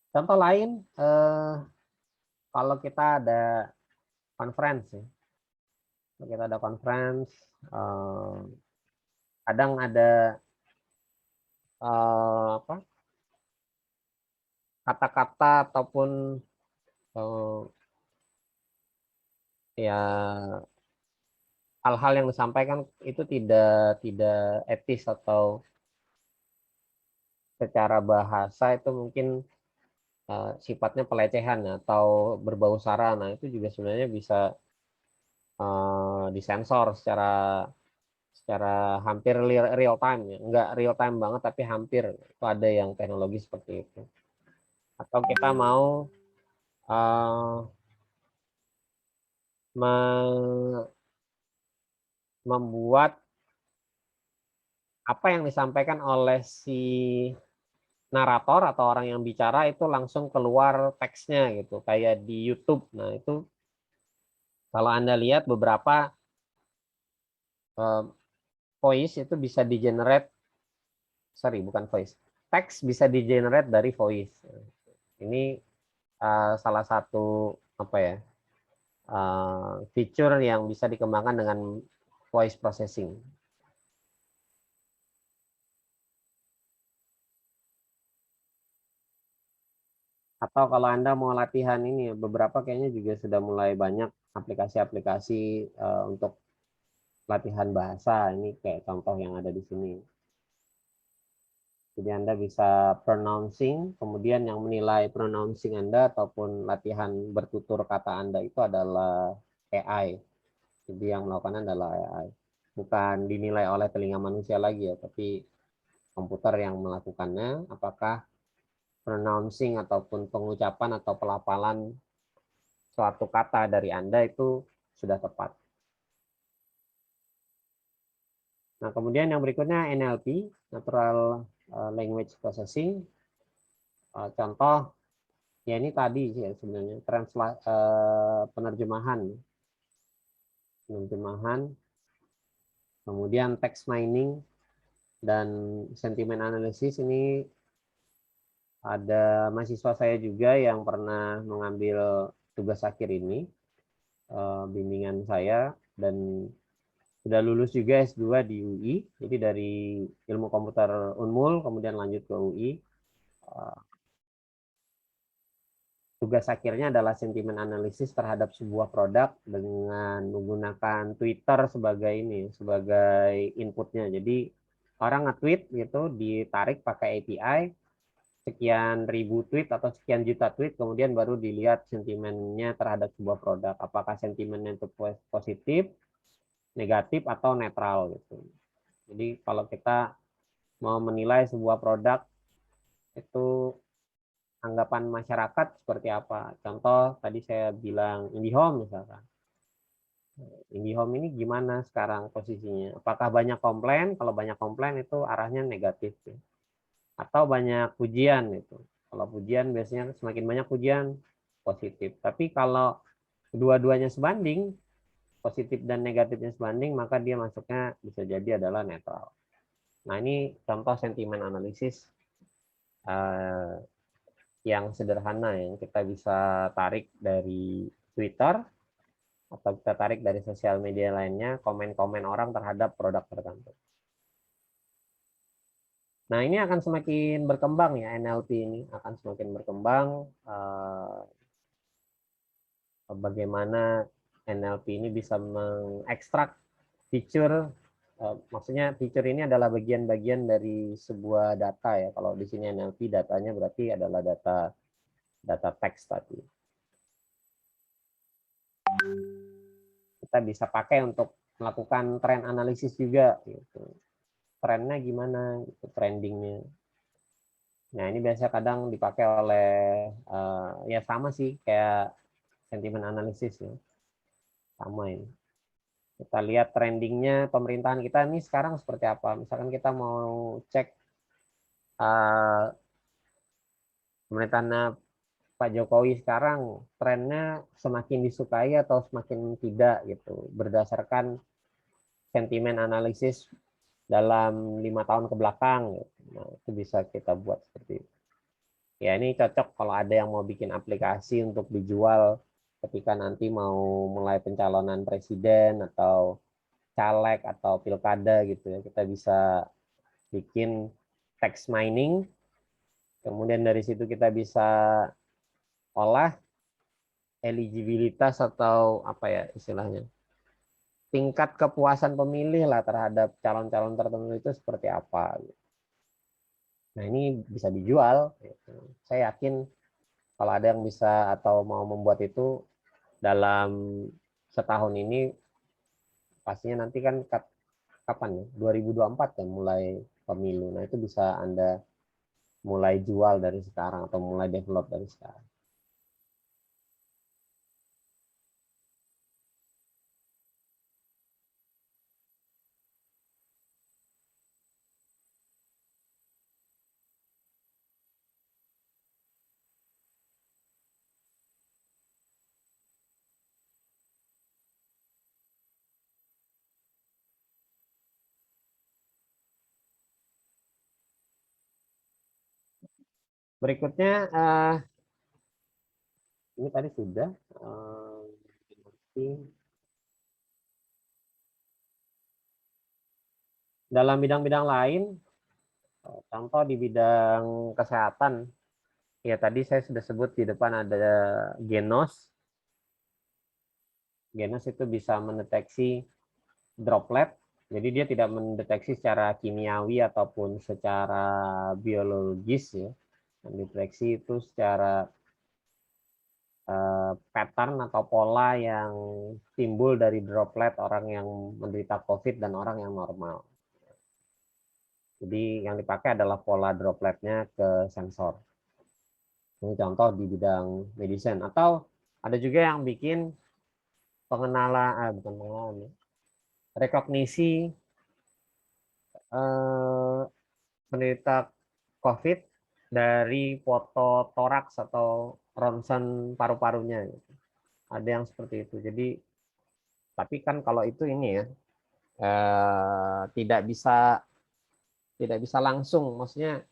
Contoh lain, kalau kita ada conference, kalau kita ada conference, kadang ada kata-kata ataupun ya hal-hal yang disampaikan itu tidak etis atau secara bahasa itu mungkin sifatnya pelecehan atau berbau sara. Nah, itu juga sebenarnya bisa disensor secara hampir real time ya. Enggak real time banget tapi hampir. Itu ada yang teknologi seperti itu. Atau kita mau membuat apa yang disampaikan oleh si narator atau orang yang bicara itu langsung keluar teksnya gitu, kayak di YouTube. Nah, itu kalau Anda lihat beberapa voice itu bisa di-generate, bukan voice, teks bisa di-generate dari voice. Ini salah satu feature yang bisa dikembangkan dengan voice processing. Atau kalau Anda mau latihan ini, beberapa kayaknya juga sudah mulai banyak aplikasi-aplikasi untuk latihan bahasa. Ini kayak contoh yang ada di sini. Jadi Anda bisa pronouncing, kemudian yang menilai pronouncing Anda ataupun latihan bertutur kata Anda itu adalah AI. Jadi yang melakukan adalah AI. bukan dinilai oleh telinga manusia lagi ya, tapi komputer yang melakukannya, apakah pronouncing ataupun pengucapan atau pelafalan suatu kata dari Anda itu sudah tepat. Nah, kemudian yang berikutnya NLP, Natural Language Processing. Contoh, ya ini tadi sih ya sebenarnya, penerjemahan, kemudian text mining, dan sentiment analysis. Ini ada mahasiswa saya juga yang pernah mengambil tugas akhir ini, bimbingan saya, dan sudah lulus juga S2 di UI, jadi dari ilmu komputer Unmul, kemudian lanjut ke UI. Tugas akhirnya adalah sentimen analisis terhadap sebuah produk dengan menggunakan Twitter sebagai inputnya. Jadi orang nge-tweet gitu, ditarik pakai API, sekian ribu tweet atau sekian juta tweet, kemudian baru dilihat sentimennya terhadap sebuah produk. Apakah sentimennya itu positif, negatif, atau netral gitu. Jadi kalau kita mau menilai sebuah produk, itu anggapan masyarakat seperti apa. Contoh tadi saya bilang IndiHome misalkan. IndiHome ini gimana sekarang posisinya? Apakah banyak komplain? Kalau banyak komplain itu arahnya negatif. Atau banyak pujian itu. Kalau pujian biasanya semakin banyak pujian positif. Tapi kalau kedua-duanya sebanding, positif dan negatifnya sebanding, maka dia masuknya bisa jadi adalah netral. Nah, ini contoh sentimen analisis yang sederhana yang kita bisa tarik dari Twitter atau kita tarik dari sosial media lainnya, komen-komen orang terhadap produk tertentu. Nah, ini akan semakin berkembang ya, NLP ini akan semakin berkembang. Bagaimana NLP ini bisa mengekstrak feature, maksudnya feature ini adalah bagian-bagian dari sebuah data ya. Kalau di sini NLP datanya berarti adalah data teks tadi. Kita bisa pakai untuk melakukan trend analisis juga gitu. Trennya gimana gitu, trendingnya. Nah, ini biasanya kadang dipakai oleh ya sama sih kayak sentimen analisis ya. Sama ini. Kita lihat trendingnya pemerintahan kita ini sekarang seperti apa. Misalkan kita mau cek pemerintahan Pak Jokowi sekarang, trennya semakin disukai atau semakin tidak gitu, berdasarkan sentimen analisis dalam 5 tahun ke belakang. Gitu. Nah, itu bisa kita buat seperti itu. Ya, ini cocok kalau ada yang mau bikin aplikasi untuk dijual ketika nanti mau mulai pencalonan presiden atau caleg atau pilkada gitu ya, kita bisa bikin text mining, kemudian dari situ kita bisa olah eligibilitas atau apa ya istilahnya, tingkat kepuasan pemilih lah terhadap calon-calon tertentu itu seperti apa. Nah, ini bisa dijual. Saya yakin kalau ada yang bisa atau mau membuat itu dalam setahun ini, pastinya nanti kan kapan ya? 2024 kan mulai pemilu. Nah, itu bisa Anda mulai jual dari sekarang atau mulai develop dari sekarang. Berikutnya, ini tadi sudah. Dalam bidang-bidang lain, contoh di bidang kesehatan, ya tadi saya sudah sebut di depan ada Genos. Genos itu bisa mendeteksi droplet, jadi dia tidak mendeteksi secara kimiawi ataupun secara biologis ya. Mendeteksi itu secara pattern atau pola yang timbul dari droplet orang yang menderita COVID dan orang yang normal. Jadi yang dipakai adalah pola dropletnya ke sensor. Ini contoh di bidang medicine. Atau ada juga yang bikin pengenalan, bukan pengenalan, rekognisi penderita COVID dari foto toraks atau ronsen paru-parunya. Ada yang seperti itu. Jadi, tapi kan kalau itu ini ya, tidak bisa langsung, maksudnya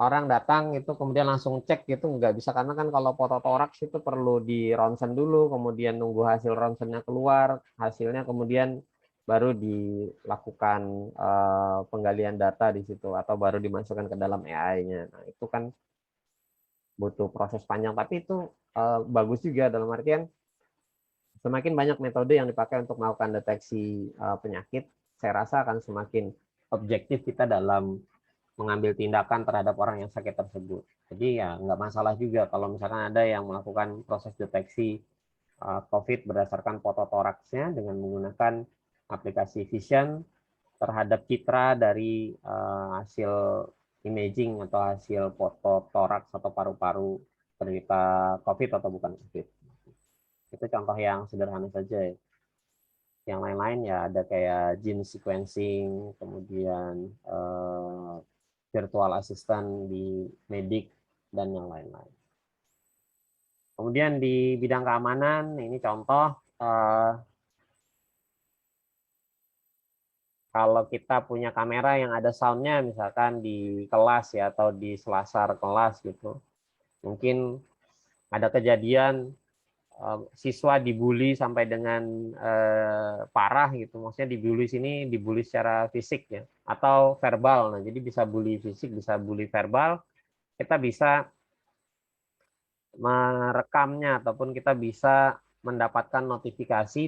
orang datang itu kemudian langsung cek gitu nggak bisa, karena kan kalau foto toraks itu perlu di ronsen dulu, kemudian nunggu hasil ronsennya keluar, hasilnya kemudian baru dilakukan penggalian data di situ atau baru dimasukkan ke dalam AI-nya. Nah, itu kan butuh proses panjang, tapi itu bagus juga dalam artian semakin banyak metode yang dipakai untuk melakukan deteksi penyakit, saya rasa akan semakin objektif kita dalam mengambil tindakan terhadap orang yang sakit tersebut. Jadi ya nggak masalah juga kalau misalkan ada yang melakukan proses deteksi COVID berdasarkan foto toraksnya dengan menggunakan aplikasi Vision terhadap citra dari hasil imaging atau hasil foto toraks atau paru-paru penderita COVID atau bukan COVID. Itu contoh yang sederhana saja ya. Yang lain-lain ya ada kayak gene sequencing, kemudian virtual assistant di medik, dan yang lain-lain. Kemudian di bidang keamanan, ini contoh, kalau kita punya kamera yang ada soundnya, misalkan di kelas ya, atau di selasar kelas gitu, mungkin ada kejadian siswa dibully sampai dengan parah gitu, maksudnya dibully sini dibully secara fisik ya atau verbal. Nah, jadi bisa bully fisik, bisa bully verbal. Kita bisa merekamnya ataupun kita bisa mendapatkan notifikasi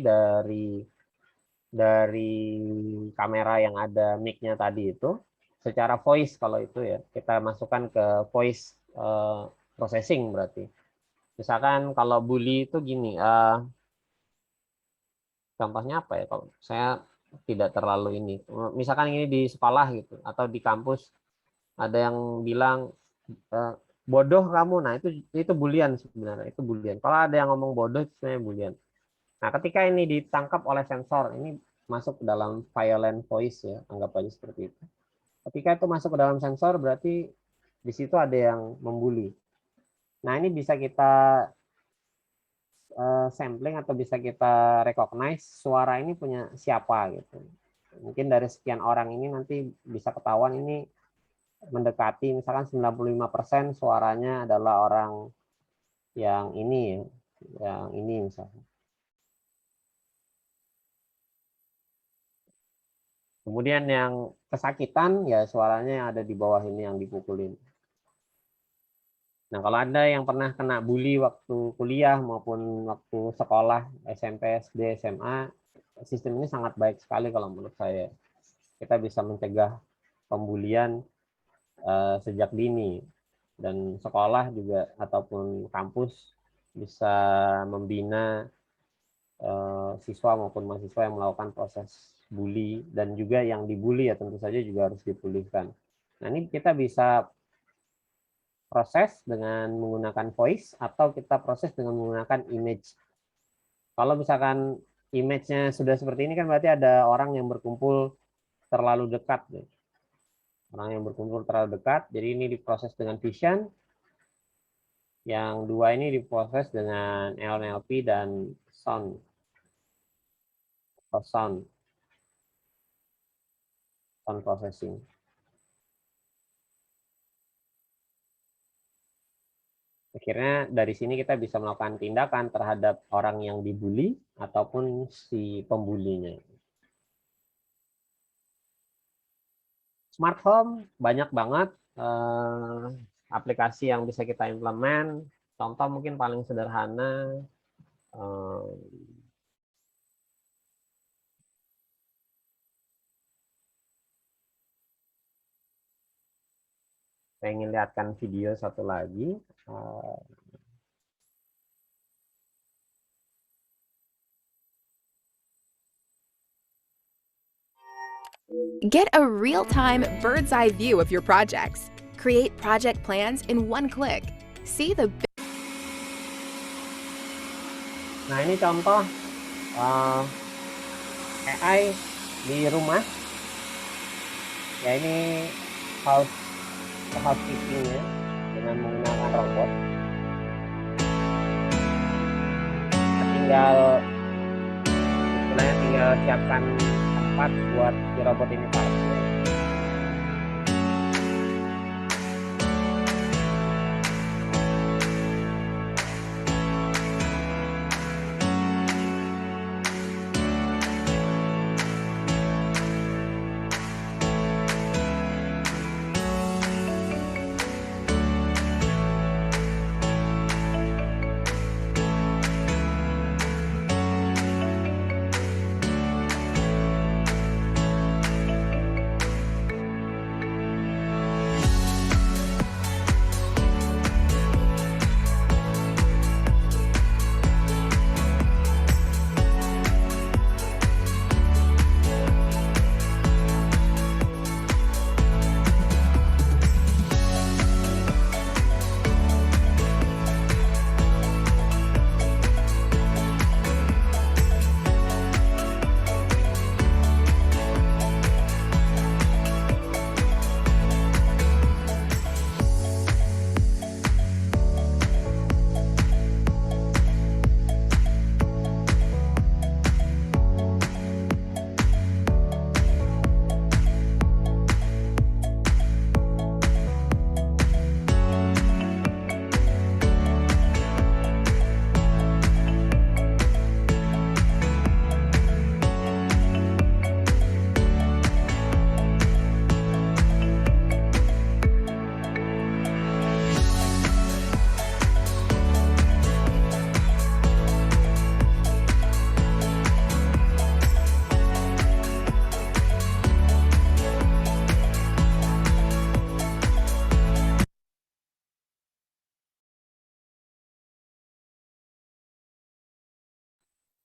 dari kamera yang ada mic-nya tadi itu secara voice. Kalau itu ya kita masukkan ke voice processing berarti. Misalkan kalau bully itu gini, contohnya apa ya? Kalau saya tidak terlalu ini, misalkan ini di sekolah gitu atau di kampus ada yang bilang bodoh kamu, nah itu bulian sebenarnya, itu bulian. Kalau ada yang ngomong bodoh itu sebenarnya bulian. Nah, ketika ini ditangkap oleh sensor, ini masuk ke dalam violent voice ya, anggap aja seperti itu. Ketika itu masuk ke dalam sensor, berarti di situ ada yang membuli. Nah, ini bisa kita sampling atau bisa kita recognize suara ini punya siapa gitu. Mungkin dari sekian orang ini nanti bisa ketahuan ini mendekati misalkan 95% suaranya adalah orang yang ini ya, yang ini misalnya. Kemudian yang kesakitan ya suaranya yang ada di bawah ini yang dipukulin. Nah, kalau ada yang pernah kena bully waktu kuliah maupun waktu sekolah, SMP, SD, SMA, sistem ini sangat baik sekali kalau menurut saya. Kita bisa mencegah pembulian sejak dini. Dan sekolah juga ataupun kampus bisa membina siswa maupun mahasiswa yang melakukan proses bully, dan juga yang dibully ya tentu saja juga harus dipulihkan. Nah, ini kita bisa proses dengan menggunakan voice atau kita proses dengan menggunakan image. Kalau misalkan image-nya sudah seperti ini kan berarti ada orang yang berkumpul terlalu dekat. Orang yang berkumpul terlalu dekat, jadi ini diproses dengan vision. Yang dua ini diproses dengan NLP dan sound. Sound processing. Akhirnya dari sini kita bisa melakukan tindakan terhadap orang yang dibully ataupun si pembulinya. Smart home banyak banget aplikasi yang bisa kita implement. Contoh mungkin paling sederhana saya ingin lihatkan video satu lagi. Get a real-time bird's eye view of your projects. Create project plans in one click. See the Nah, ini contoh AI di rumah. Ya, ini housekeeping-nya dengan menggunakan robot. Tinggal siapkan tempat buat si robot ini parkir.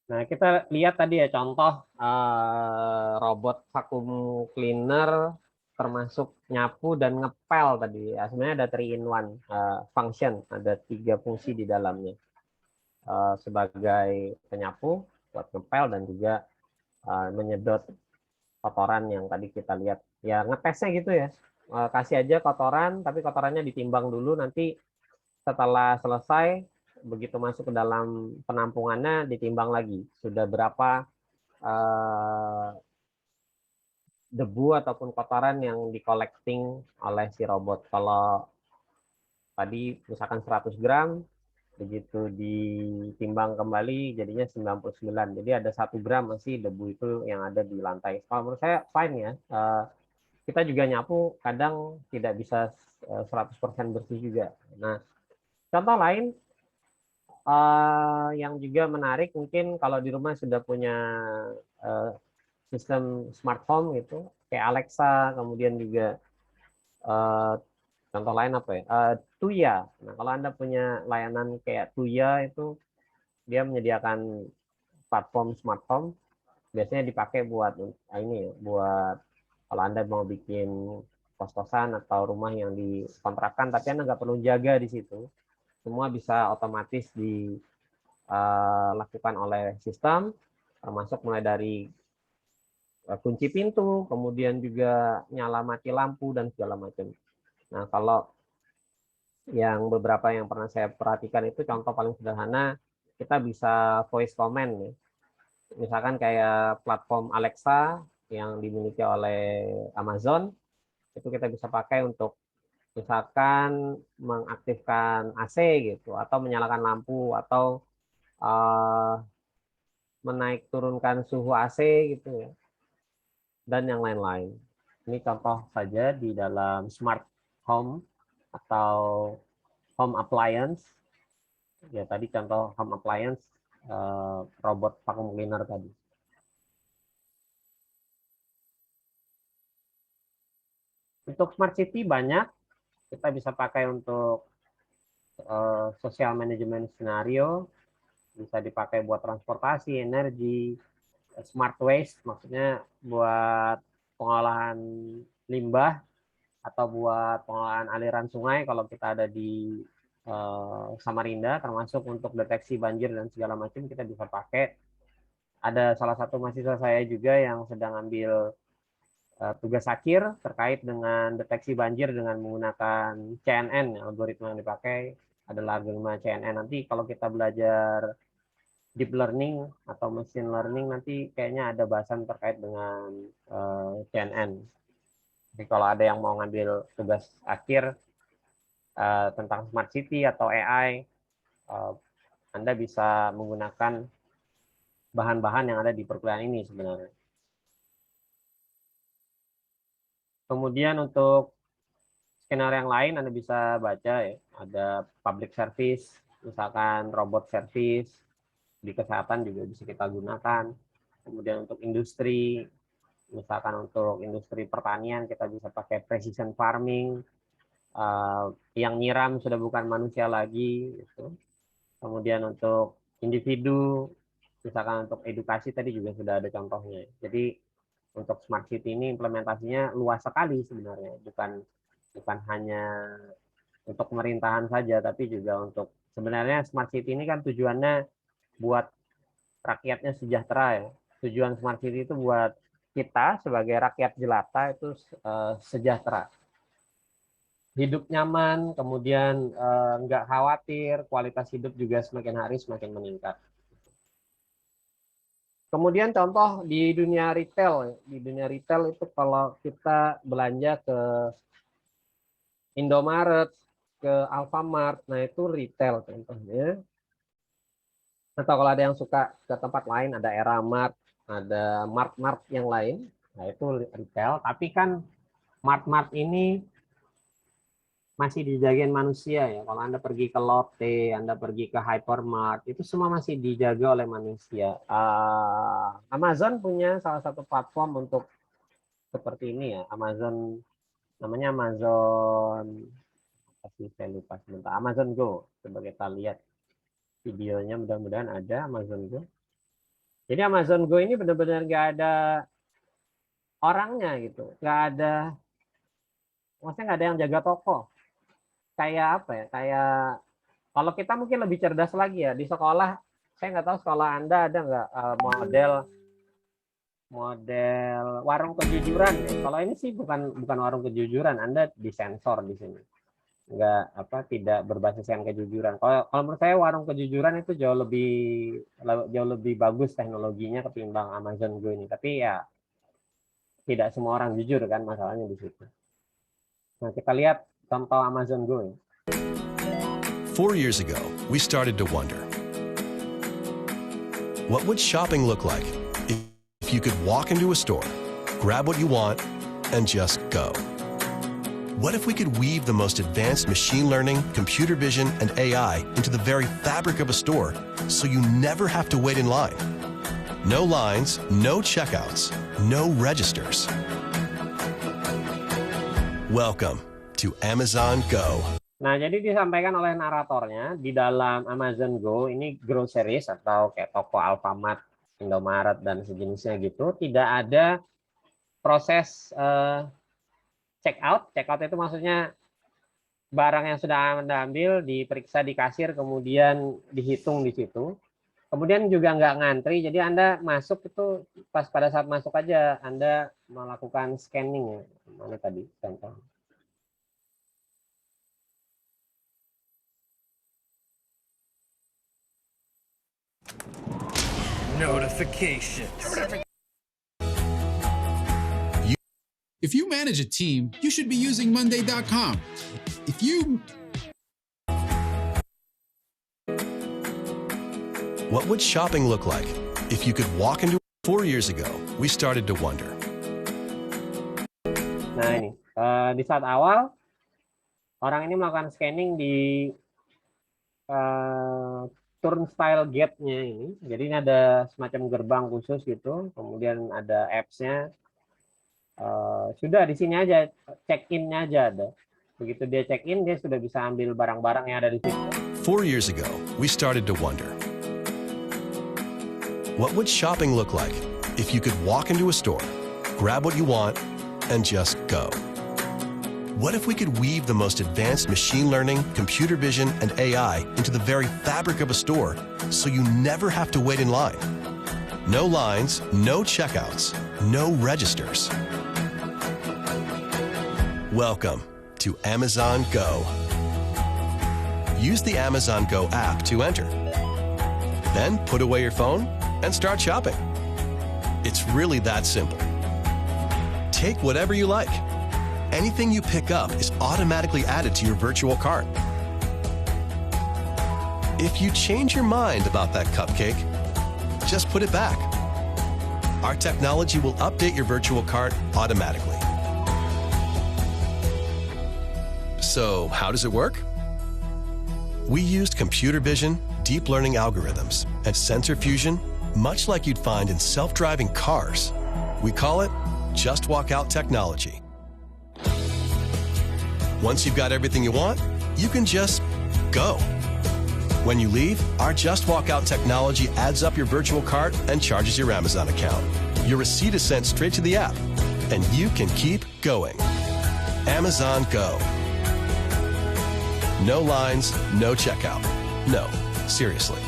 Nah, kita lihat tadi ya contoh robot vacuum cleaner termasuk nyapu dan ngepel tadi. Ya, sebenarnya ada 3-in-1 function, ada 3 fungsi di dalamnya. Sebagai penyapu, buat ngepel, dan juga menyedot kotoran yang tadi kita lihat. Ya, ngetesnya gitu ya. Kasih aja kotoran, tapi kotorannya ditimbang dulu, nanti setelah selesai, begitu masuk ke dalam penampungannya ditimbang lagi sudah berapa debu ataupun kotoran yang di-collecting oleh si robot. Kalau tadi misalkan 100 gram, begitu ditimbang kembali jadinya 99. Jadi ada 1 gram masih debu itu yang ada di lantai. Kalau menurut saya fine ya. Kita juga nyapu kadang tidak bisa 100% bersih juga. Nah, contoh lain yang juga menarik, mungkin kalau di rumah sudah punya sistem smart home gitu, kayak Alexa, kemudian juga contoh lain apa ya, Tuya. Nah, kalau Anda punya layanan kayak Tuya itu, dia menyediakan platform smart home, biasanya dipakai buat ini, buat kalau Anda mau bikin kos-kosan atau rumah yang dikontrakan, tapi Anda nggak perlu jaga di situ. Semua bisa otomatis dilakukan oleh sistem, termasuk mulai dari kunci pintu, kemudian juga nyala mati lampu, dan segala macam. Nah, kalau yang beberapa yang pernah saya perhatikan itu contoh paling sederhana, kita bisa voice command ya. Misalkan kayak platform Alexa yang dimiliki oleh Amazon, itu kita bisa pakai untuk misalkan mengaktifkan AC gitu, atau menyalakan lampu, atau menaik turunkan suhu AC gitu ya, dan yang lain-lain. Ini contoh saja di dalam smart home atau home appliance. Ya, tadi contoh home appliance robot vacuum cleaner tadi. Untuk smart city banyak. Kita bisa pakai untuk social management scenario, bisa dipakai buat transportasi, energi, smart waste, maksudnya buat pengolahan limbah atau buat pengolahan aliran sungai kalau kita ada di Samarinda, termasuk untuk deteksi banjir dan segala macam kita bisa pakai. Ada salah satu mahasiswa saya juga yang sedang ambil tugas akhir terkait dengan deteksi banjir dengan menggunakan CNN, algoritma yang dipakai adalah algoritma CNN. Nanti kalau kita belajar deep learning atau machine learning, nanti kayaknya ada bahasan terkait dengan CNN. Jadi kalau ada yang mau ngambil tugas akhir tentang smart city atau AI, Anda bisa menggunakan bahan-bahan yang ada di perkuliahan ini sebenarnya. Kemudian untuk skenario yang lain Anda bisa baca ya, ada public service, misalkan robot service, di kesehatan juga bisa kita gunakan. Kemudian untuk industri, misalkan untuk industri pertanian kita bisa pakai precision farming, yang nyiram sudah bukan manusia lagi. Gitu. Kemudian untuk individu, misalkan untuk edukasi tadi juga sudah ada contohnya. Jadi untuk smart city ini implementasinya luas sekali sebenarnya, bukan hanya untuk pemerintahan saja, tapi juga untuk sebenarnya smart city ini kan tujuannya buat rakyatnya sejahtera ya. Tujuan smart city itu buat kita sebagai rakyat jelata itu sejahtera, hidup nyaman, kemudian nggak khawatir, kualitas hidup juga semakin hari semakin meningkat. Kemudian contoh di dunia retail, itu kalau kita belanja ke Indomaret, ke Alfamart, nah itu retail contohnya. Atau kalau ada yang suka ke tempat lain, ada Eramart, ada Mart-Mart yang lain, nah itu retail. Tapi kan Mart-Mart ini masih dijagain manusia ya. Kalau Anda pergi ke Lotte, Anda pergi ke Hypermart, itu semua masih dijaga oleh manusia. Amazon punya salah satu platform untuk seperti ini ya. Amazon, namanya Amazon, saya lupa sebentar. Amazon Go. Coba kita lihat videonya, mudah-mudahan ada Amazon Go. Jadi Amazon Go ini benar-benar nggak ada orangnya gitu, nggak ada, maksudnya nggak ada yang jaga toko. Kayak apa ya? Kayak kalau kita mungkin lebih cerdas lagi ya di sekolah. Saya nggak tahu sekolah Anda ada nggak model warung kejujuran. Ya? Kalau ini sih bukan warung kejujuran. Anda disensor di sini. Tidak berbasis yang kejujuran. Kalau menurut saya warung kejujuran itu jauh lebih bagus teknologinya ketimbang Amazon Go ini. Tapi ya tidak semua orang jujur kan, masalahnya di situ. Nah, kita lihat contoh Amazon Go. 4 years ago, we started to wonder, what would shopping look like if you could walk into a store, grab what you want, and just go? What if we could weave the most advanced machine learning, computer vision, and AI into the very fabric of a store so you never have to wait in line? No lines, no checkouts, no registers. Welcome to Amazon Go. Nah, jadi disampaikan oleh naratornya di dalam Amazon Go ini groceries atau kayak toko Alfamart, Indomaret dan sejenisnya gitu, tidak ada proses check out. Check out itu maksudnya barang yang sudah Anda ambil diperiksa di kasir kemudian dihitung di situ. Kemudian juga nggak ngantri, jadi Anda masuk itu pas pada saat masuk aja Anda melakukan scanning ya. Mana tadi contoh? Notifications. If you manage a team, you should be using Monday.com. If you... What would shopping look like if you could walk into... 4 years ago, we started to wonder. Nah ini, di saat awal, orang ini melakukan scanning di turnstile gate-nya ini. Jadi ini ada semacam gerbang khusus gitu, kemudian ada apps-nya. Sudah di sini aja, check-in-nya aja ada. Begitu dia check-in, dia sudah bisa ambil barang-barang yang ada di situ. 4 years ago, we started to wonder. What would shopping look like if you could walk into a store, grab what you want, and just go. What if we could weave the most advanced machine learning, computer vision, and AI into the very fabric of a store so you never have to wait in line? No lines, no checkouts, no registers. Welcome to Amazon Go. Use the Amazon Go app to enter. Then put away your phone and start shopping. It's really that simple. Take whatever you like. Anything you pick up is automatically added to your virtual cart. If you change your mind about that cupcake, just put it back. Our technology will update your virtual cart automatically. So, how does it work? We used computer vision, deep learning algorithms, and sensor fusion, much like you'd find in self-driving cars. We call it Just Walk Out technology. Once you've got everything you want, you can just go. When you leave, our Just Walk Out technology adds up your virtual cart and charges your Amazon account. Your receipt is sent straight to the app, and you can keep going. Amazon Go. No lines, no checkout. No, seriously.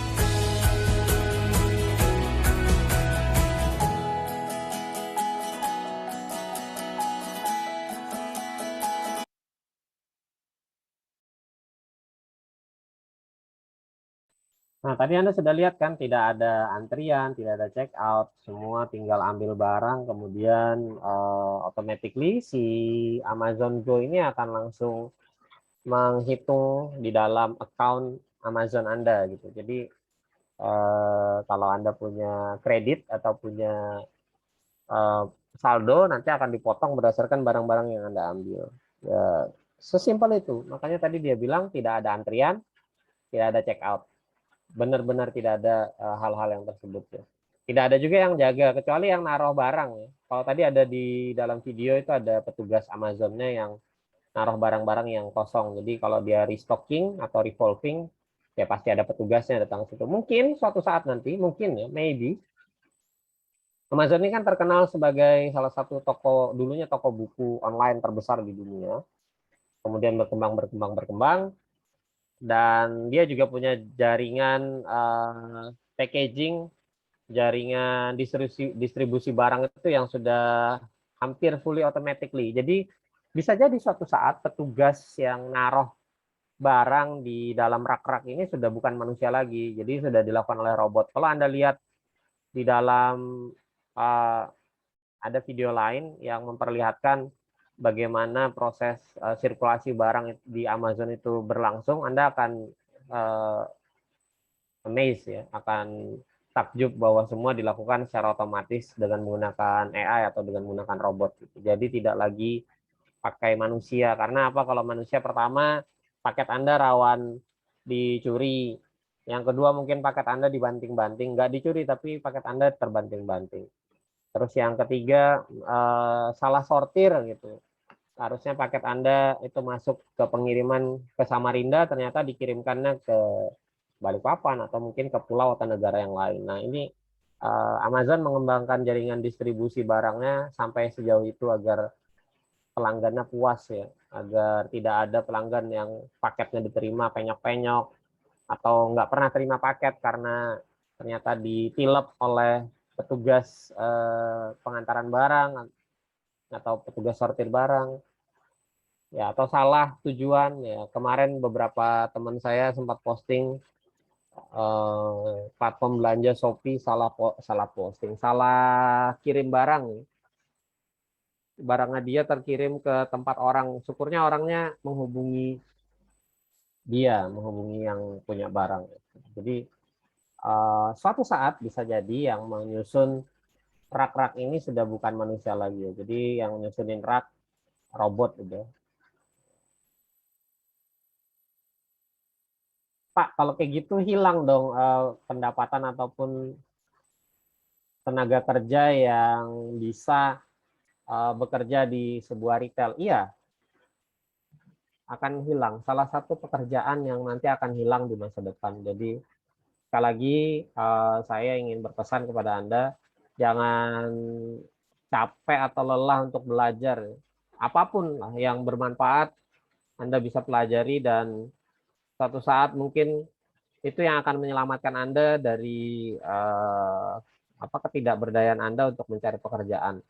Nah, tadi Anda sudah lihat kan, tidak ada antrian, tidak ada check out, semua tinggal ambil barang, kemudian automatically si Amazon Go ini akan langsung menghitung di dalam account Amazon Anda gitu. Jadi kalau Anda punya kredit atau punya saldo, nanti akan dipotong berdasarkan barang-barang yang Anda ambil. Ya, sesimpel itu. Makanya tadi dia bilang tidak ada antrian, tidak ada check out. Benar-benar tidak ada hal-hal yang tersebut ya. Tidak ada juga yang jaga kecuali yang naruh barang ya. Kalau tadi ada di dalam video itu ada petugas Amazonnya yang naruh barang-barang yang kosong. Jadi kalau dia restocking atau revolving ya pasti ada petugasnya datang ke situ. Mungkin suatu saat nanti, mungkin ya, maybe Amazon ini kan terkenal sebagai salah satu toko, dulunya toko buku online terbesar di dunia. Kemudian berkembang. Dan dia juga punya jaringan packaging, jaringan distribusi barang itu yang sudah hampir fully automatically. Jadi bisa jadi suatu saat petugas yang naruh barang di dalam rak-rak ini sudah bukan manusia lagi. Jadi sudah dilakukan oleh robot. Kalau Anda lihat di dalam ada video lain yang memperlihatkan bagaimana proses sirkulasi barang di Amazon itu berlangsung, Anda akan amazed ya, akan takjub bahwa semua dilakukan secara otomatis dengan menggunakan AI atau dengan menggunakan robot. Jadi tidak lagi pakai manusia. Karena apa? Kalau manusia, pertama paket Anda rawan dicuri. Yang kedua mungkin paket Anda dibanting-banting, nggak dicuri tapi paket Anda terbanting-banting. Terus yang ketiga salah sortir gitu. Harusnya paket Anda itu masuk ke pengiriman ke Samarinda, ternyata dikirimkannya ke Balikpapan atau mungkin ke pulau atau negara yang lain. Nah ini Amazon mengembangkan jaringan distribusi barangnya sampai sejauh itu agar pelanggannya puas ya, agar tidak ada pelanggan yang paketnya diterima penyok-penyok atau nggak pernah terima paket karena ternyata ditilep oleh petugas pengantaran barang atau petugas sortir barang. Ya, atau salah tujuan ya. Kemarin beberapa teman saya sempat posting platform belanja Shopee salah posting, salah kirim barang. Barangnya dia terkirim ke tempat orang. Syukurnya orangnya menghubungi yang punya barang. Jadi suatu saat bisa jadi yang menyusun rak-rak ini sudah bukan manusia lagi. Jadi yang nyusunin rak robot udah. Pak, kalau kayak gitu hilang dong pendapatan ataupun tenaga kerja yang bisa bekerja di sebuah retail. Iya, akan hilang. Salah satu pekerjaan yang nanti akan hilang di masa depan. Jadi sekali lagi saya ingin berpesan kepada Anda, jangan capek atau lelah untuk belajar, apapun lah yang bermanfaat Anda bisa pelajari, dan suatu saat mungkin itu yang akan menyelamatkan Anda dari ketidakberdayaan Anda untuk mencari pekerjaan.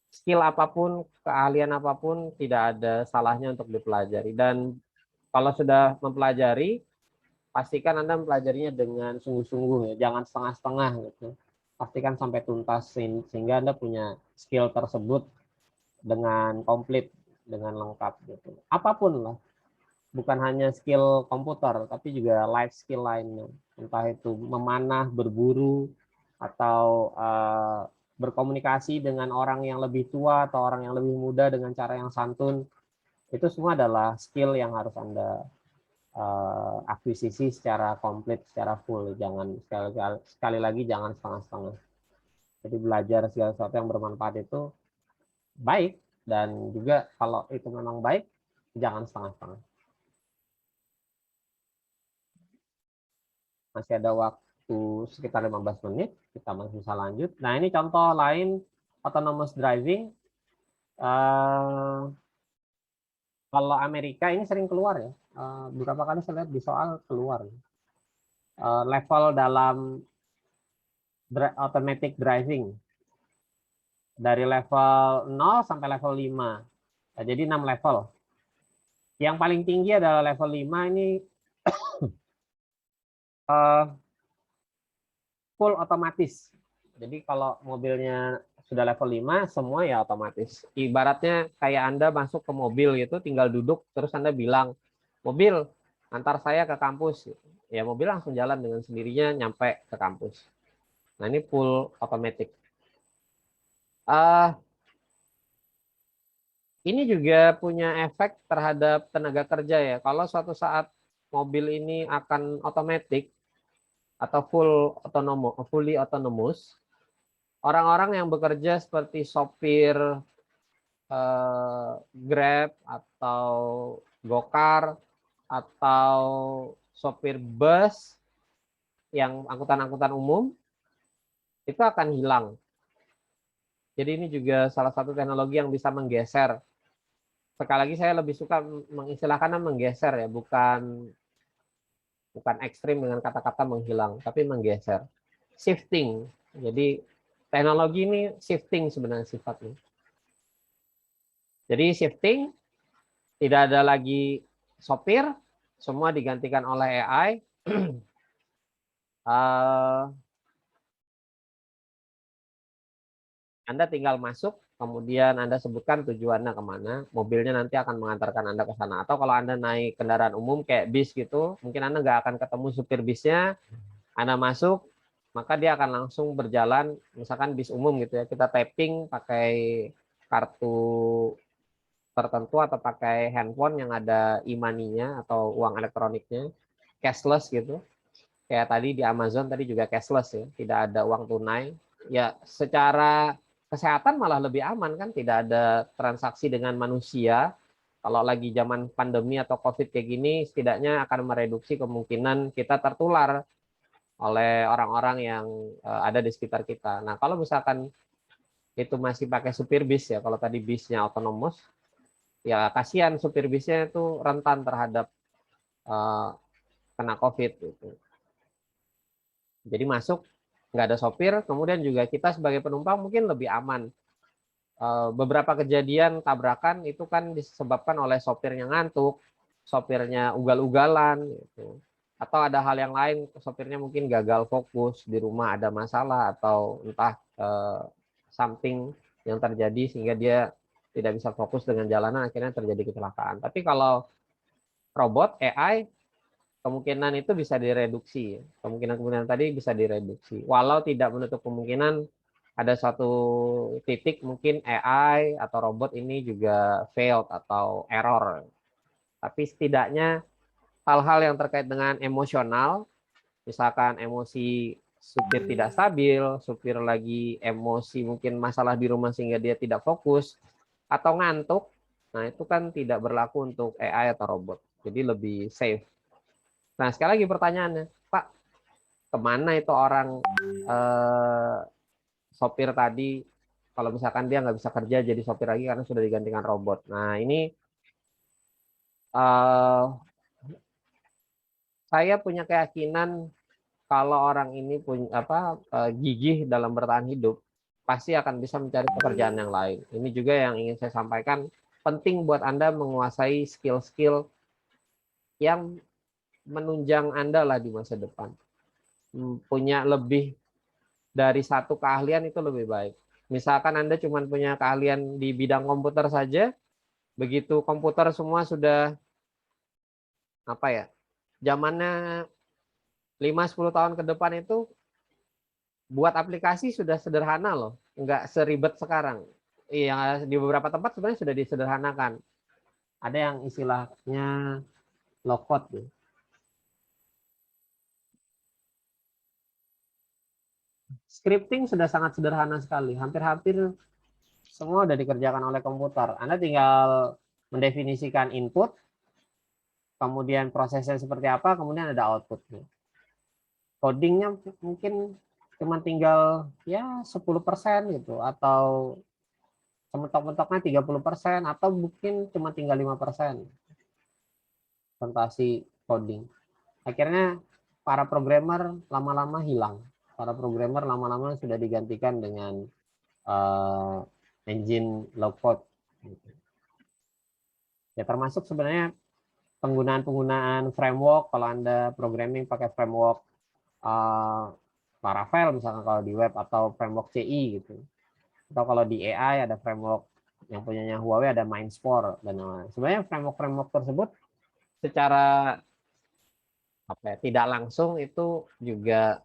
Skill apapun, keahlian apapun, tidak ada salahnya untuk dipelajari. Dan kalau sudah mempelajari, pastikan Anda mempelajarinya dengan sungguh-sungguh, ya. Jangan setengah-setengah gitu. Pastikan sampai tuntas sehingga Anda punya skill tersebut dengan komplit, dengan lengkap gitu. Apapun lah. Bukan hanya skill komputer, tapi juga life skill lainnya. Entah itu memanah, berburu, atau berkomunikasi dengan orang yang lebih tua atau orang yang lebih muda dengan cara yang santun. Itu semua adalah skill yang harus Anda akuisisi secara komplit, secara full. Jangan sekali lagi jangan setengah-setengah. Jadi belajar segala sesuatu yang bermanfaat itu baik, dan juga kalau itu memang baik, jangan setengah-setengah. Masih ada waktu sekitar 15 menit, kita masih bisa lanjut. Nah, ini contoh lain autonomous driving. Kalau Amerika ini sering keluar ya. Beberapa kali saya lihat di soal keluar. Level dalam automatic driving. Dari level 0 sampai level 5. Nah, jadi 6 level. Yang paling tinggi adalah level 5 ini full otomatis. Jadi kalau mobilnya sudah level 5, semua ya otomatis. Ibaratnya kayak Anda masuk ke mobil gitu, tinggal duduk, terus Anda bilang, mobil, antar saya ke kampus. Ya mobil langsung jalan dengan sendirinya nyampe ke kampus. Nah ini full automatic. Ini juga punya efek terhadap tenaga kerja ya. Kalau suatu saat mobil ini akan otomatis, atau fully autonomous, orang-orang yang bekerja seperti sopir Grab atau Gokar atau sopir bus yang angkutan-angkutan umum itu akan hilang. Jadi ini juga salah satu teknologi yang bisa menggeser. Sekali lagi saya lebih suka mengistilahkannya menggeser ya, bukan ekstrim dengan kata-kata menghilang, tapi menggeser. Shifting. Jadi teknologi ini shifting sebenarnya sifatnya. Jadi shifting, tidak ada lagi sopir, semua digantikan oleh AI. Anda tinggal masuk, kemudian Anda sebutkan tujuannya kemana, mobilnya nanti akan mengantarkan Anda ke sana. Atau kalau Anda naik kendaraan umum kayak bis gitu, mungkin Anda nggak akan ketemu supir bisnya, Anda masuk, maka dia akan langsung berjalan, misalkan bis umum gitu ya, kita tapping pakai kartu tertentu atau pakai handphone yang ada e-money-nya atau uang elektroniknya, cashless gitu. Kayak tadi di Amazon tadi juga cashless ya, tidak ada uang tunai. Ya secara kesehatan malah lebih aman kan, tidak ada transaksi dengan manusia. Kalau lagi zaman pandemi atau COVID kayak gini, setidaknya akan mereduksi kemungkinan kita tertular oleh orang-orang yang ada di sekitar kita. Nah, kalau misalkan itu masih pakai supir bis ya, kalau tadi bisnya otonomous, ya kasihan supir bisnya itu rentan terhadap kena COVID gitu. Jadi masuk nggak ada sopir, kemudian juga kita sebagai penumpang mungkin lebih aman. Beberapa kejadian tabrakan itu kan disebabkan oleh sopirnya ngantuk, sopirnya ugal-ugalan, gitu. Atau ada hal yang lain, sopirnya mungkin gagal fokus, di rumah ada masalah, atau entah something yang terjadi sehingga dia tidak bisa fokus dengan jalanan, akhirnya terjadi kecelakaan. Tapi kalau robot, AI, kemungkinan itu bisa direduksi. Kemungkinan tadi bisa direduksi. Walau tidak menutup kemungkinan ada satu titik mungkin AI atau robot ini juga failed atau error. Tapi setidaknya hal-hal yang terkait dengan emosional, misalkan emosi supir tidak stabil, supir lagi emosi mungkin masalah di rumah sehingga dia tidak fokus, atau ngantuk, nah itu kan tidak berlaku untuk AI atau robot. Jadi lebih safe. Nah, sekali lagi pertanyaannya, Pak, kemana itu orang sopir tadi kalau misalkan dia nggak bisa kerja jadi sopir lagi karena sudah digantikan robot. Nah, ini saya punya keyakinan kalau orang ini punya gigih dalam bertahan hidup, pasti akan bisa mencari pekerjaan yang lain. Ini juga yang ingin saya sampaikan, penting buat Anda menguasai skill-skill yang menunjang Anda lah di masa depan. Punya lebih dari satu keahlian itu lebih baik. Misalkan Anda cuma punya keahlian di bidang komputer saja, begitu komputer semua sudah zamannya 5-10 tahun ke depan itu buat aplikasi sudah sederhana loh, nggak seribet sekarang. Iya, di beberapa tempat sebenarnya sudah disederhanakan. Ada yang istilahnya low code. Scripting sudah sangat sederhana sekali, hampir-hampir semua sudah dikerjakan oleh komputer. Anda tinggal mendefinisikan input, kemudian prosesnya seperti apa, kemudian ada outputnya. Codingnya mungkin cuma tinggal ya 10% gitu, atau sementok-mentoknya 30%, atau mungkin cuma tinggal 5% presentasi coding. Akhirnya para programmer lama-lama hilang. Para programmer lama-lama sudah digantikan dengan engine low code. Ya, termasuk sebenarnya penggunaan framework. Kalau Anda programming pakai framework Laravel misalkan kalau di web, atau framework CI gitu. Atau kalau di AI ada framework yang punyanya Huawei, ada Mindspore dan lain-lain. Sebenarnya framework tersebut secara tidak langsung itu juga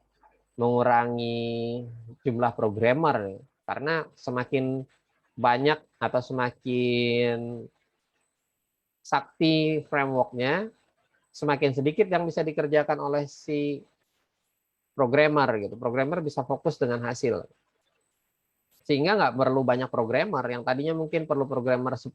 mengurangi jumlah programmer, karena semakin banyak atau semakin sakti frameworknya, semakin sedikit yang bisa dikerjakan oleh si programmer gitu. Programmer bisa fokus dengan hasil, sehingga nggak perlu banyak programmer. Yang tadinya mungkin perlu programmer 10,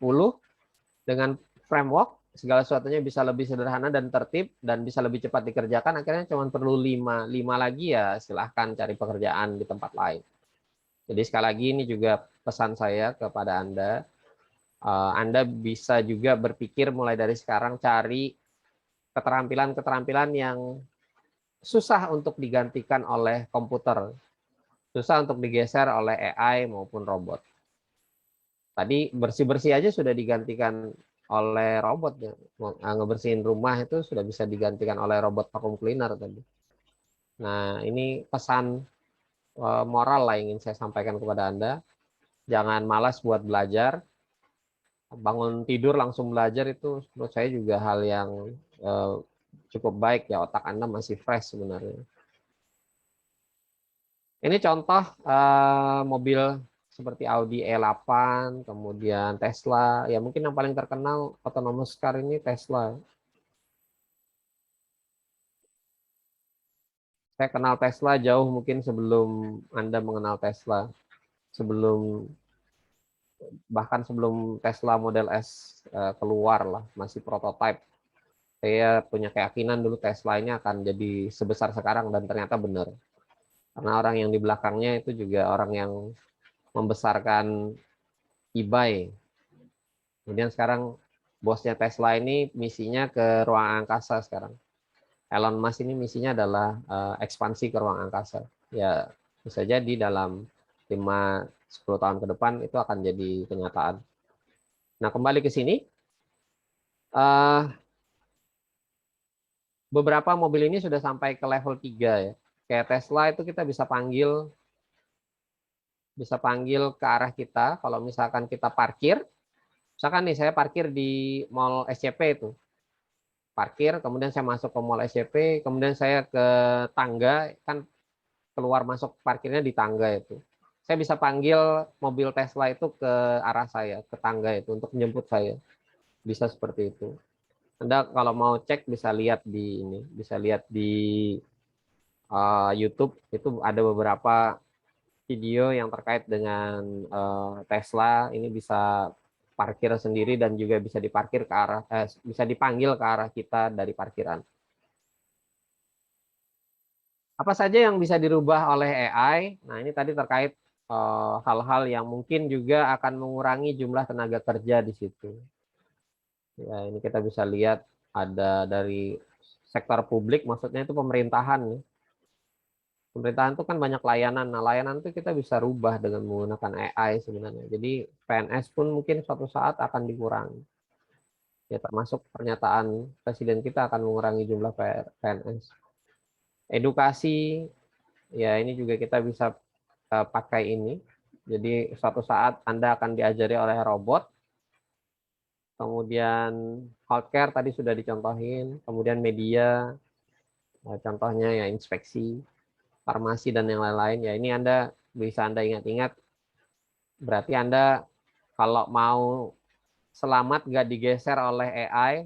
dengan framework segala sesuatunya bisa lebih sederhana dan tertib dan bisa lebih cepat dikerjakan. Akhirnya cuma perlu 5 lagi, ya silahkan cari pekerjaan di tempat lain. Jadi sekali lagi ini juga pesan saya kepada Anda. Anda bisa juga berpikir mulai dari sekarang, cari keterampilan-keterampilan yang susah untuk digantikan oleh komputer, susah untuk digeser oleh AI maupun robot. Tadi bersih-bersih aja sudah digantikan oleh robot, ya. Ngebersihin rumah itu sudah bisa digantikan oleh robot vacuum cleaner tadi. Nah, ini pesan moral lah yang ingin saya sampaikan kepada Anda. Jangan malas buat belajar. Bangun tidur langsung belajar itu menurut saya juga hal yang cukup baik, ya. Otak Anda masih fresh sebenarnya. Ini contoh mobil seperti Audi E8, kemudian Tesla. Ya mungkin yang paling terkenal autonomous car ini Tesla. Saya kenal Tesla jauh mungkin sebelum Anda mengenal Tesla. Bahkan sebelum Tesla Model S keluar lah, masih prototype. Saya punya keyakinan dulu Tesla ini akan jadi sebesar sekarang, dan ternyata benar. Karena orang yang di belakangnya itu juga orang yang membesarkan eBay. Kemudian sekarang bosnya Tesla ini misinya ke ruang angkasa sekarang. Elon Musk ini misinya adalah ekspansi ke ruang angkasa. Ya, bisa jadi dalam 5-10 tahun ke depan itu akan jadi kenyataan. Nah, kembali ke sini. Beberapa mobil ini sudah sampai ke level 3 ya. Kayak Tesla itu kita bisa panggil ke arah kita. Kalau misalkan kita parkir, misalkan nih saya parkir di Mall SCP itu. Parkir, kemudian saya masuk ke Mall SCP, kemudian saya ke tangga, kan keluar masuk parkirnya di tangga itu. Saya bisa panggil mobil Tesla itu ke arah saya, ke tangga itu untuk menjemput saya. Bisa seperti itu. Anda kalau mau cek bisa lihat di ini, bisa lihat di YouTube, itu ada beberapa video yang terkait dengan Tesla. Ini bisa parkir sendiri dan juga bisa diparkir ke arah bisa dipanggil ke arah kita dari parkiran. Apa saja yang bisa dirubah oleh AI? Nah, ini tadi terkait hal-hal yang mungkin juga akan mengurangi jumlah tenaga kerja di situ. Ya, ini kita bisa lihat ada dari sektor publik, maksudnya itu pemerintahan. Ya. Pemerintahan itu kan banyak layanan. Nah, layanan itu kita bisa rubah dengan menggunakan AI sebenarnya. Jadi PNS pun mungkin suatu saat akan dikurangi. Ya, termasuk pernyataan Presiden kita akan mengurangi jumlah PNS. Edukasi, ya ini juga kita bisa pakai ini. Jadi suatu saat Anda akan diajari oleh robot. Kemudian healthcare tadi sudah dicontohin. Kemudian media, contohnya ya inspeksi, farmasi dan yang lain-lain. Ya ini Anda bisa ingat-ingat. Berarti Anda kalau mau selamat nggak digeser oleh AI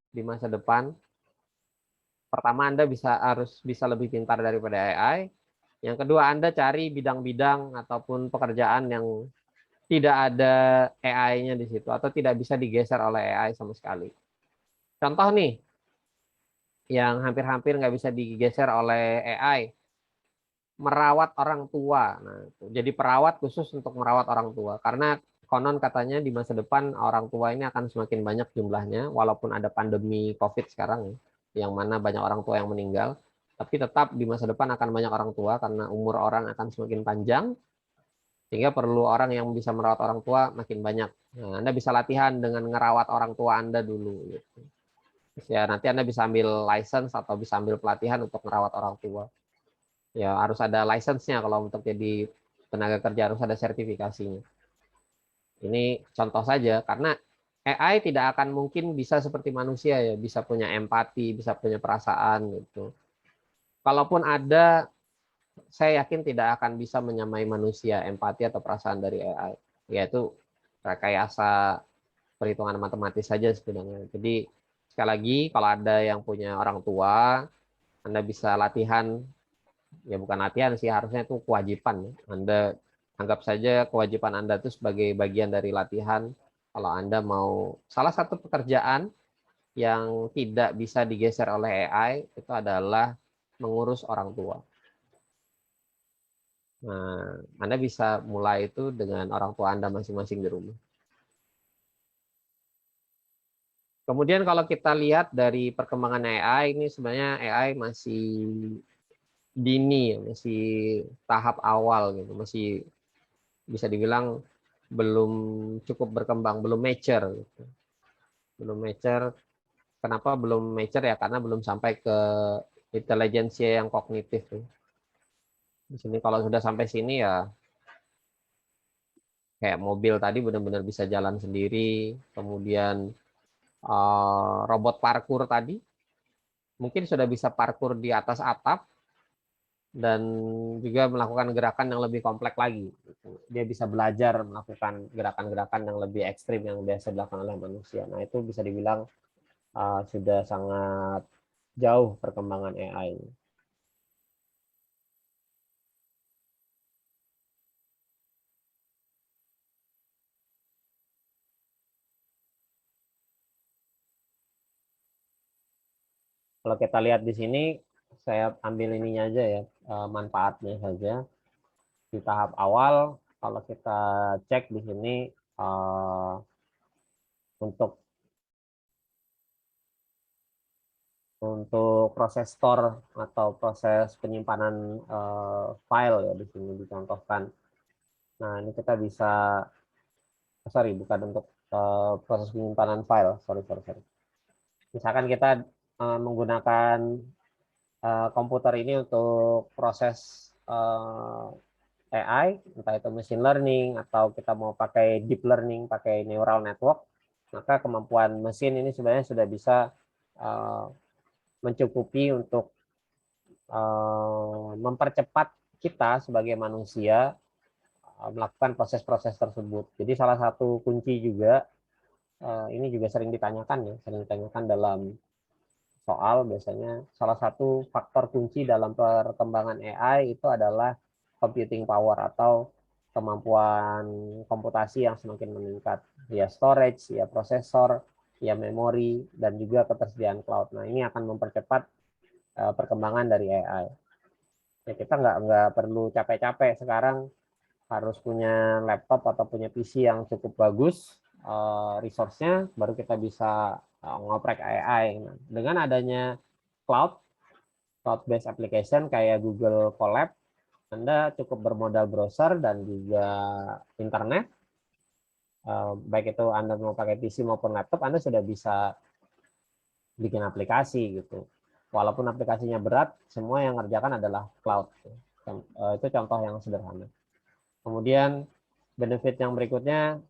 di masa depan, pertama Anda harus bisa lebih pintar daripada AI. Yang kedua, Anda cari bidang-bidang ataupun pekerjaan yang tidak ada AI-nya di situ atau tidak bisa digeser oleh AI sama sekali. Contoh nih, yang hampir-hampir nggak bisa digeser oleh AI, merawat orang tua. Nah, jadi perawat khusus untuk merawat orang tua. Karena konon katanya di masa depan orang tua ini akan semakin banyak jumlahnya, walaupun ada pandemi COVID sekarang, yang mana banyak orang tua yang meninggal, tapi tetap di masa depan akan banyak orang tua karena umur orang akan semakin panjang, sehingga perlu orang yang bisa merawat orang tua makin banyak. Nah, Anda bisa latihan dengan ngerawat orang tua Anda dulu. Gitu. Ya, nanti Anda bisa ambil license atau bisa ambil pelatihan untuk merawat orang tua. Ya, harus ada license-nya kalau untuk jadi tenaga kerja, harus ada sertifikasinya. Ini contoh saja, karena AI tidak akan mungkin bisa seperti manusia ya, bisa punya empati, bisa punya perasaan gitu. Kalaupun ada, saya yakin tidak akan bisa menyamai manusia empati atau perasaan dari AI. Yaitu rekayasa perhitungan matematis saja sebenarnya. Jadi sekali lagi, kalau ada yang punya orang tua, Anda bisa latihan, ya bukan latihan sih, harusnya itu kewajiban. Anda anggap saja kewajiban Anda itu sebagai bagian dari latihan. Kalau Anda mau, salah satu pekerjaan yang tidak bisa digeser oleh AI itu adalah mengurus orang tua. Nah, Anda bisa mulai itu dengan orang tua Anda masing-masing di rumah. Kemudian kalau kita lihat dari perkembangan AI, ini sebenarnya AI masih dini, masih tahap awal gitu, masih bisa dibilang belum cukup berkembang, belum mature. Gitu. Belum mature. Kenapa belum mature ya? Karena belum sampai ke intelijensia yang kognitif. Di sini kalau sudah sampai sini ya kayak mobil tadi benar-benar bisa jalan sendiri, kemudian robot parkur tadi mungkin sudah bisa parkur di atas atap dan juga melakukan gerakan yang lebih kompleks lagi. Dia bisa belajar melakukan gerakan-gerakan yang lebih ekstrim yang biasa dilakukan oleh manusia. Nah, itu bisa dibilang sudah sangat jauh perkembangan AI. Kalau kita lihat di sini, saya ambil ininya aja ya, manfaatnya saja. Di tahap awal, kalau kita cek di sini untuk proses store atau proses penyimpanan file ya di sini dicontohkan. Nah, ini kita bisa, bukan untuk proses penyimpanan file, sorry. Misalkan kita menggunakan komputer ini untuk proses AI, entah itu machine learning atau kita mau pakai deep learning, pakai neural network, maka kemampuan mesin ini sebenarnya sudah bisa mencukupi untuk mempercepat kita sebagai manusia melakukan proses-proses tersebut. Jadi salah satu kunci juga, ini juga sering ditanyakan dalam soal, biasanya salah satu faktor kunci dalam perkembangan AI itu adalah computing power atau kemampuan komputasi yang semakin meningkat, ya storage, ya prosesor, ya memori, dan juga ketersediaan cloud. Nah, ini akan mempercepat perkembangan dari AI. Ya, kita nggak perlu capek-capek sekarang harus punya laptop atau punya PC yang cukup bagus resource-nya, baru kita bisa ngoprek AI. Nah, dengan adanya cloud-based application kayak Google Colab, Anda cukup bermodal browser dan juga internet, baik itu Anda mau pakai PC maupun laptop, Anda sudah bisa bikin aplikasi gitu. Walaupun aplikasinya berat, semua yang ngerjakan adalah cloud. Itu contoh yang sederhana. Kemudian benefit yang berikutnya,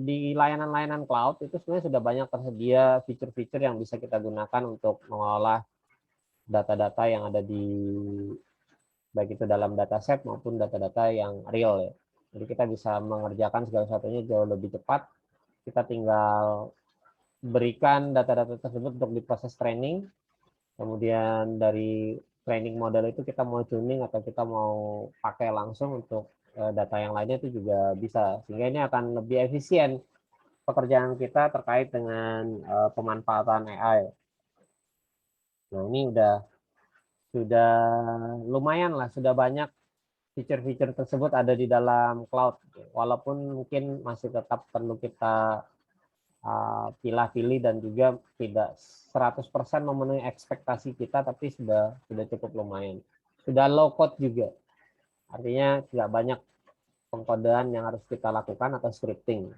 di layanan-layanan cloud itu sebenarnya sudah banyak tersedia fitur-fitur yang bisa kita gunakan untuk mengolah data-data yang ada di baik itu dalam dataset maupun data-data yang real ya. Jadi kita bisa mengerjakan segala sesuatunya jauh lebih cepat. Kita tinggal berikan data-data tersebut untuk diproses training. Kemudian dari training model itu kita mau tuning atau kita mau pakai langsung untuk data yang lainnya itu juga bisa. Sehingga ini akan lebih efisien pekerjaan kita terkait dengan pemanfaatan AI. Nah, ini sudah lumayan lah, sudah banyak fitur-fitur tersebut ada di dalam cloud. Walaupun mungkin masih tetap perlu kita pilih-pilih dan juga tidak 100% memenuhi ekspektasi kita, tapi sudah cukup lumayan. Sudah low code juga. Artinya tidak banyak pengkodean yang harus kita lakukan atau scripting.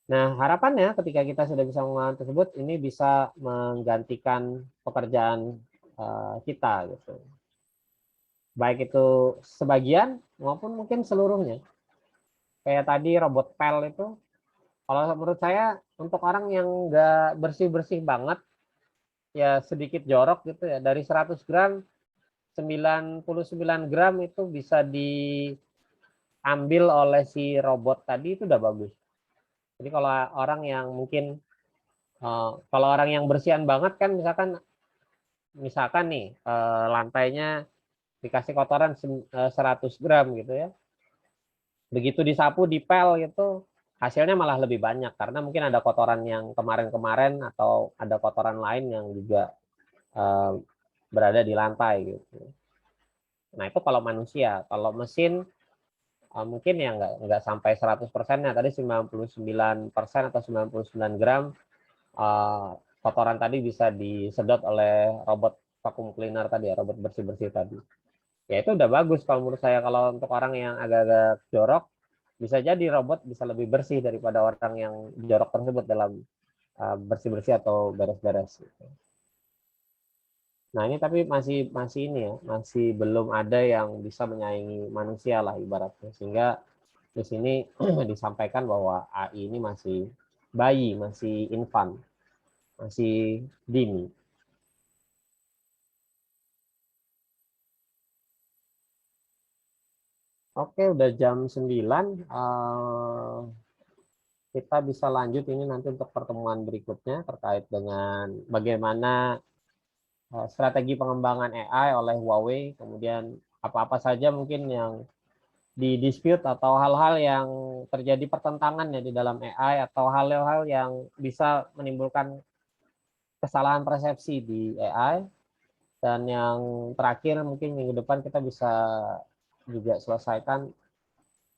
Nah, harapannya ketika kita sudah bisa menggunakan tersebut, ini bisa menggantikan pekerjaan kita gitu. Baik itu sebagian maupun mungkin seluruhnya. Kayak tadi robot pel itu, kalau menurut saya untuk orang yang nggak bersih-bersih banget, ya sedikit jorok gitu ya, dari 100 gram, 99 gram itu bisa diambil oleh si robot tadi, itu udah bagus. Jadi kalau orang yang mungkin, kalau orang yang bersihan banget kan misalkan nih lantainya dikasih kotoran 100 gram gitu ya. Begitu disapu, dipel gitu, hasilnya malah lebih banyak karena mungkin ada kotoran yang kemarin-kemarin atau ada kotoran lain yang juga berada di lantai gitu. Nah, itu kalau manusia. Kalau mesin mungkin ya nggak sampai 100%-nya, tadi 99% atau 99 gram kotoran tadi bisa disedot oleh robot vacuum cleaner tadi ya, robot bersih-bersih tadi. Ya itu udah bagus kalau menurut saya. Kalau untuk orang yang agak-agak jorok, bisa jadi robot bisa lebih bersih daripada orang yang jorok tersebut dalam bersih-bersih atau beres-beres. Nah, ini tapi masih ini ya, masih belum ada yang bisa menyaingi manusia lah ibaratnya. Sehingga di sini disampaikan bahwa AI ini masih bayi, masih infant, masih dini. Oke, udah jam 9. Kita bisa lanjut ini nanti untuk pertemuan berikutnya terkait dengan bagaimana strategi pengembangan AI oleh Huawei, kemudian apa-apa saja mungkin yang didispute atau hal-hal yang terjadi pertentangan ya di dalam AI, atau hal-hal yang bisa menimbulkan kesalahan persepsi di AI. Dan yang terakhir mungkin minggu depan kita bisa juga selesaikan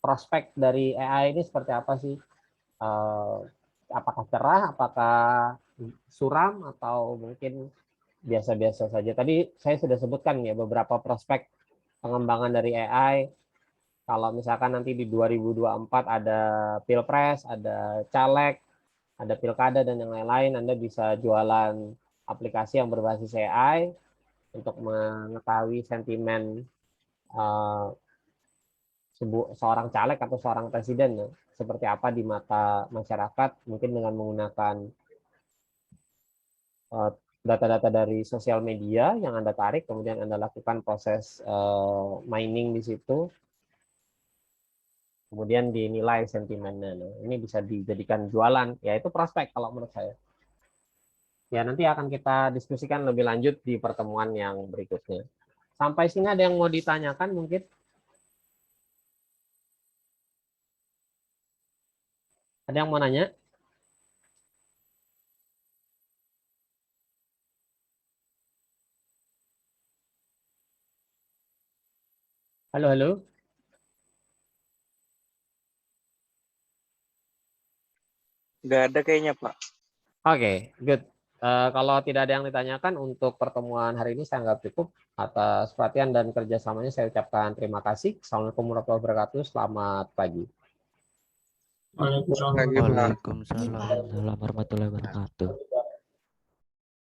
prospek dari AI ini seperti apa sih? Apakah cerah, apakah suram, atau mungkin biasa-biasa saja. Tadi saya sudah sebutkan ya beberapa prospek pengembangan dari AI. Kalau misalkan nanti di 2024 ada pilpres, ada caleg, ada pilkada dan yang lain-lain, Anda bisa jualan aplikasi yang berbasis AI untuk mengetahui sentimen seorang caleg atau seorang presiden ya, seperti apa di mata masyarakat, mungkin dengan menggunakan data-data dari sosial media yang Anda tarik, kemudian Anda lakukan proses mining di situ, kemudian dinilai sentimennya. Nah, ini bisa dijadikan jualan, yaitu prospek kalau menurut saya. Ya, nanti akan kita diskusikan lebih lanjut di pertemuan yang berikutnya. Sampai sini ada yang mau ditanyakan mungkin? Ada yang mau nanya? Halo, halo. Nggak ada kayaknya, Pak. Oke, good. Kalau tidak ada yang ditanyakan untuk pertemuan hari ini saya anggap cukup. Atas perhatian dan kerjasamanya saya ucapkan terima kasih. Assalamualaikum warahmatullahi wabarakatuh. Selamat pagi. Waalaikumsalam warahmatullahi wabarakatuh.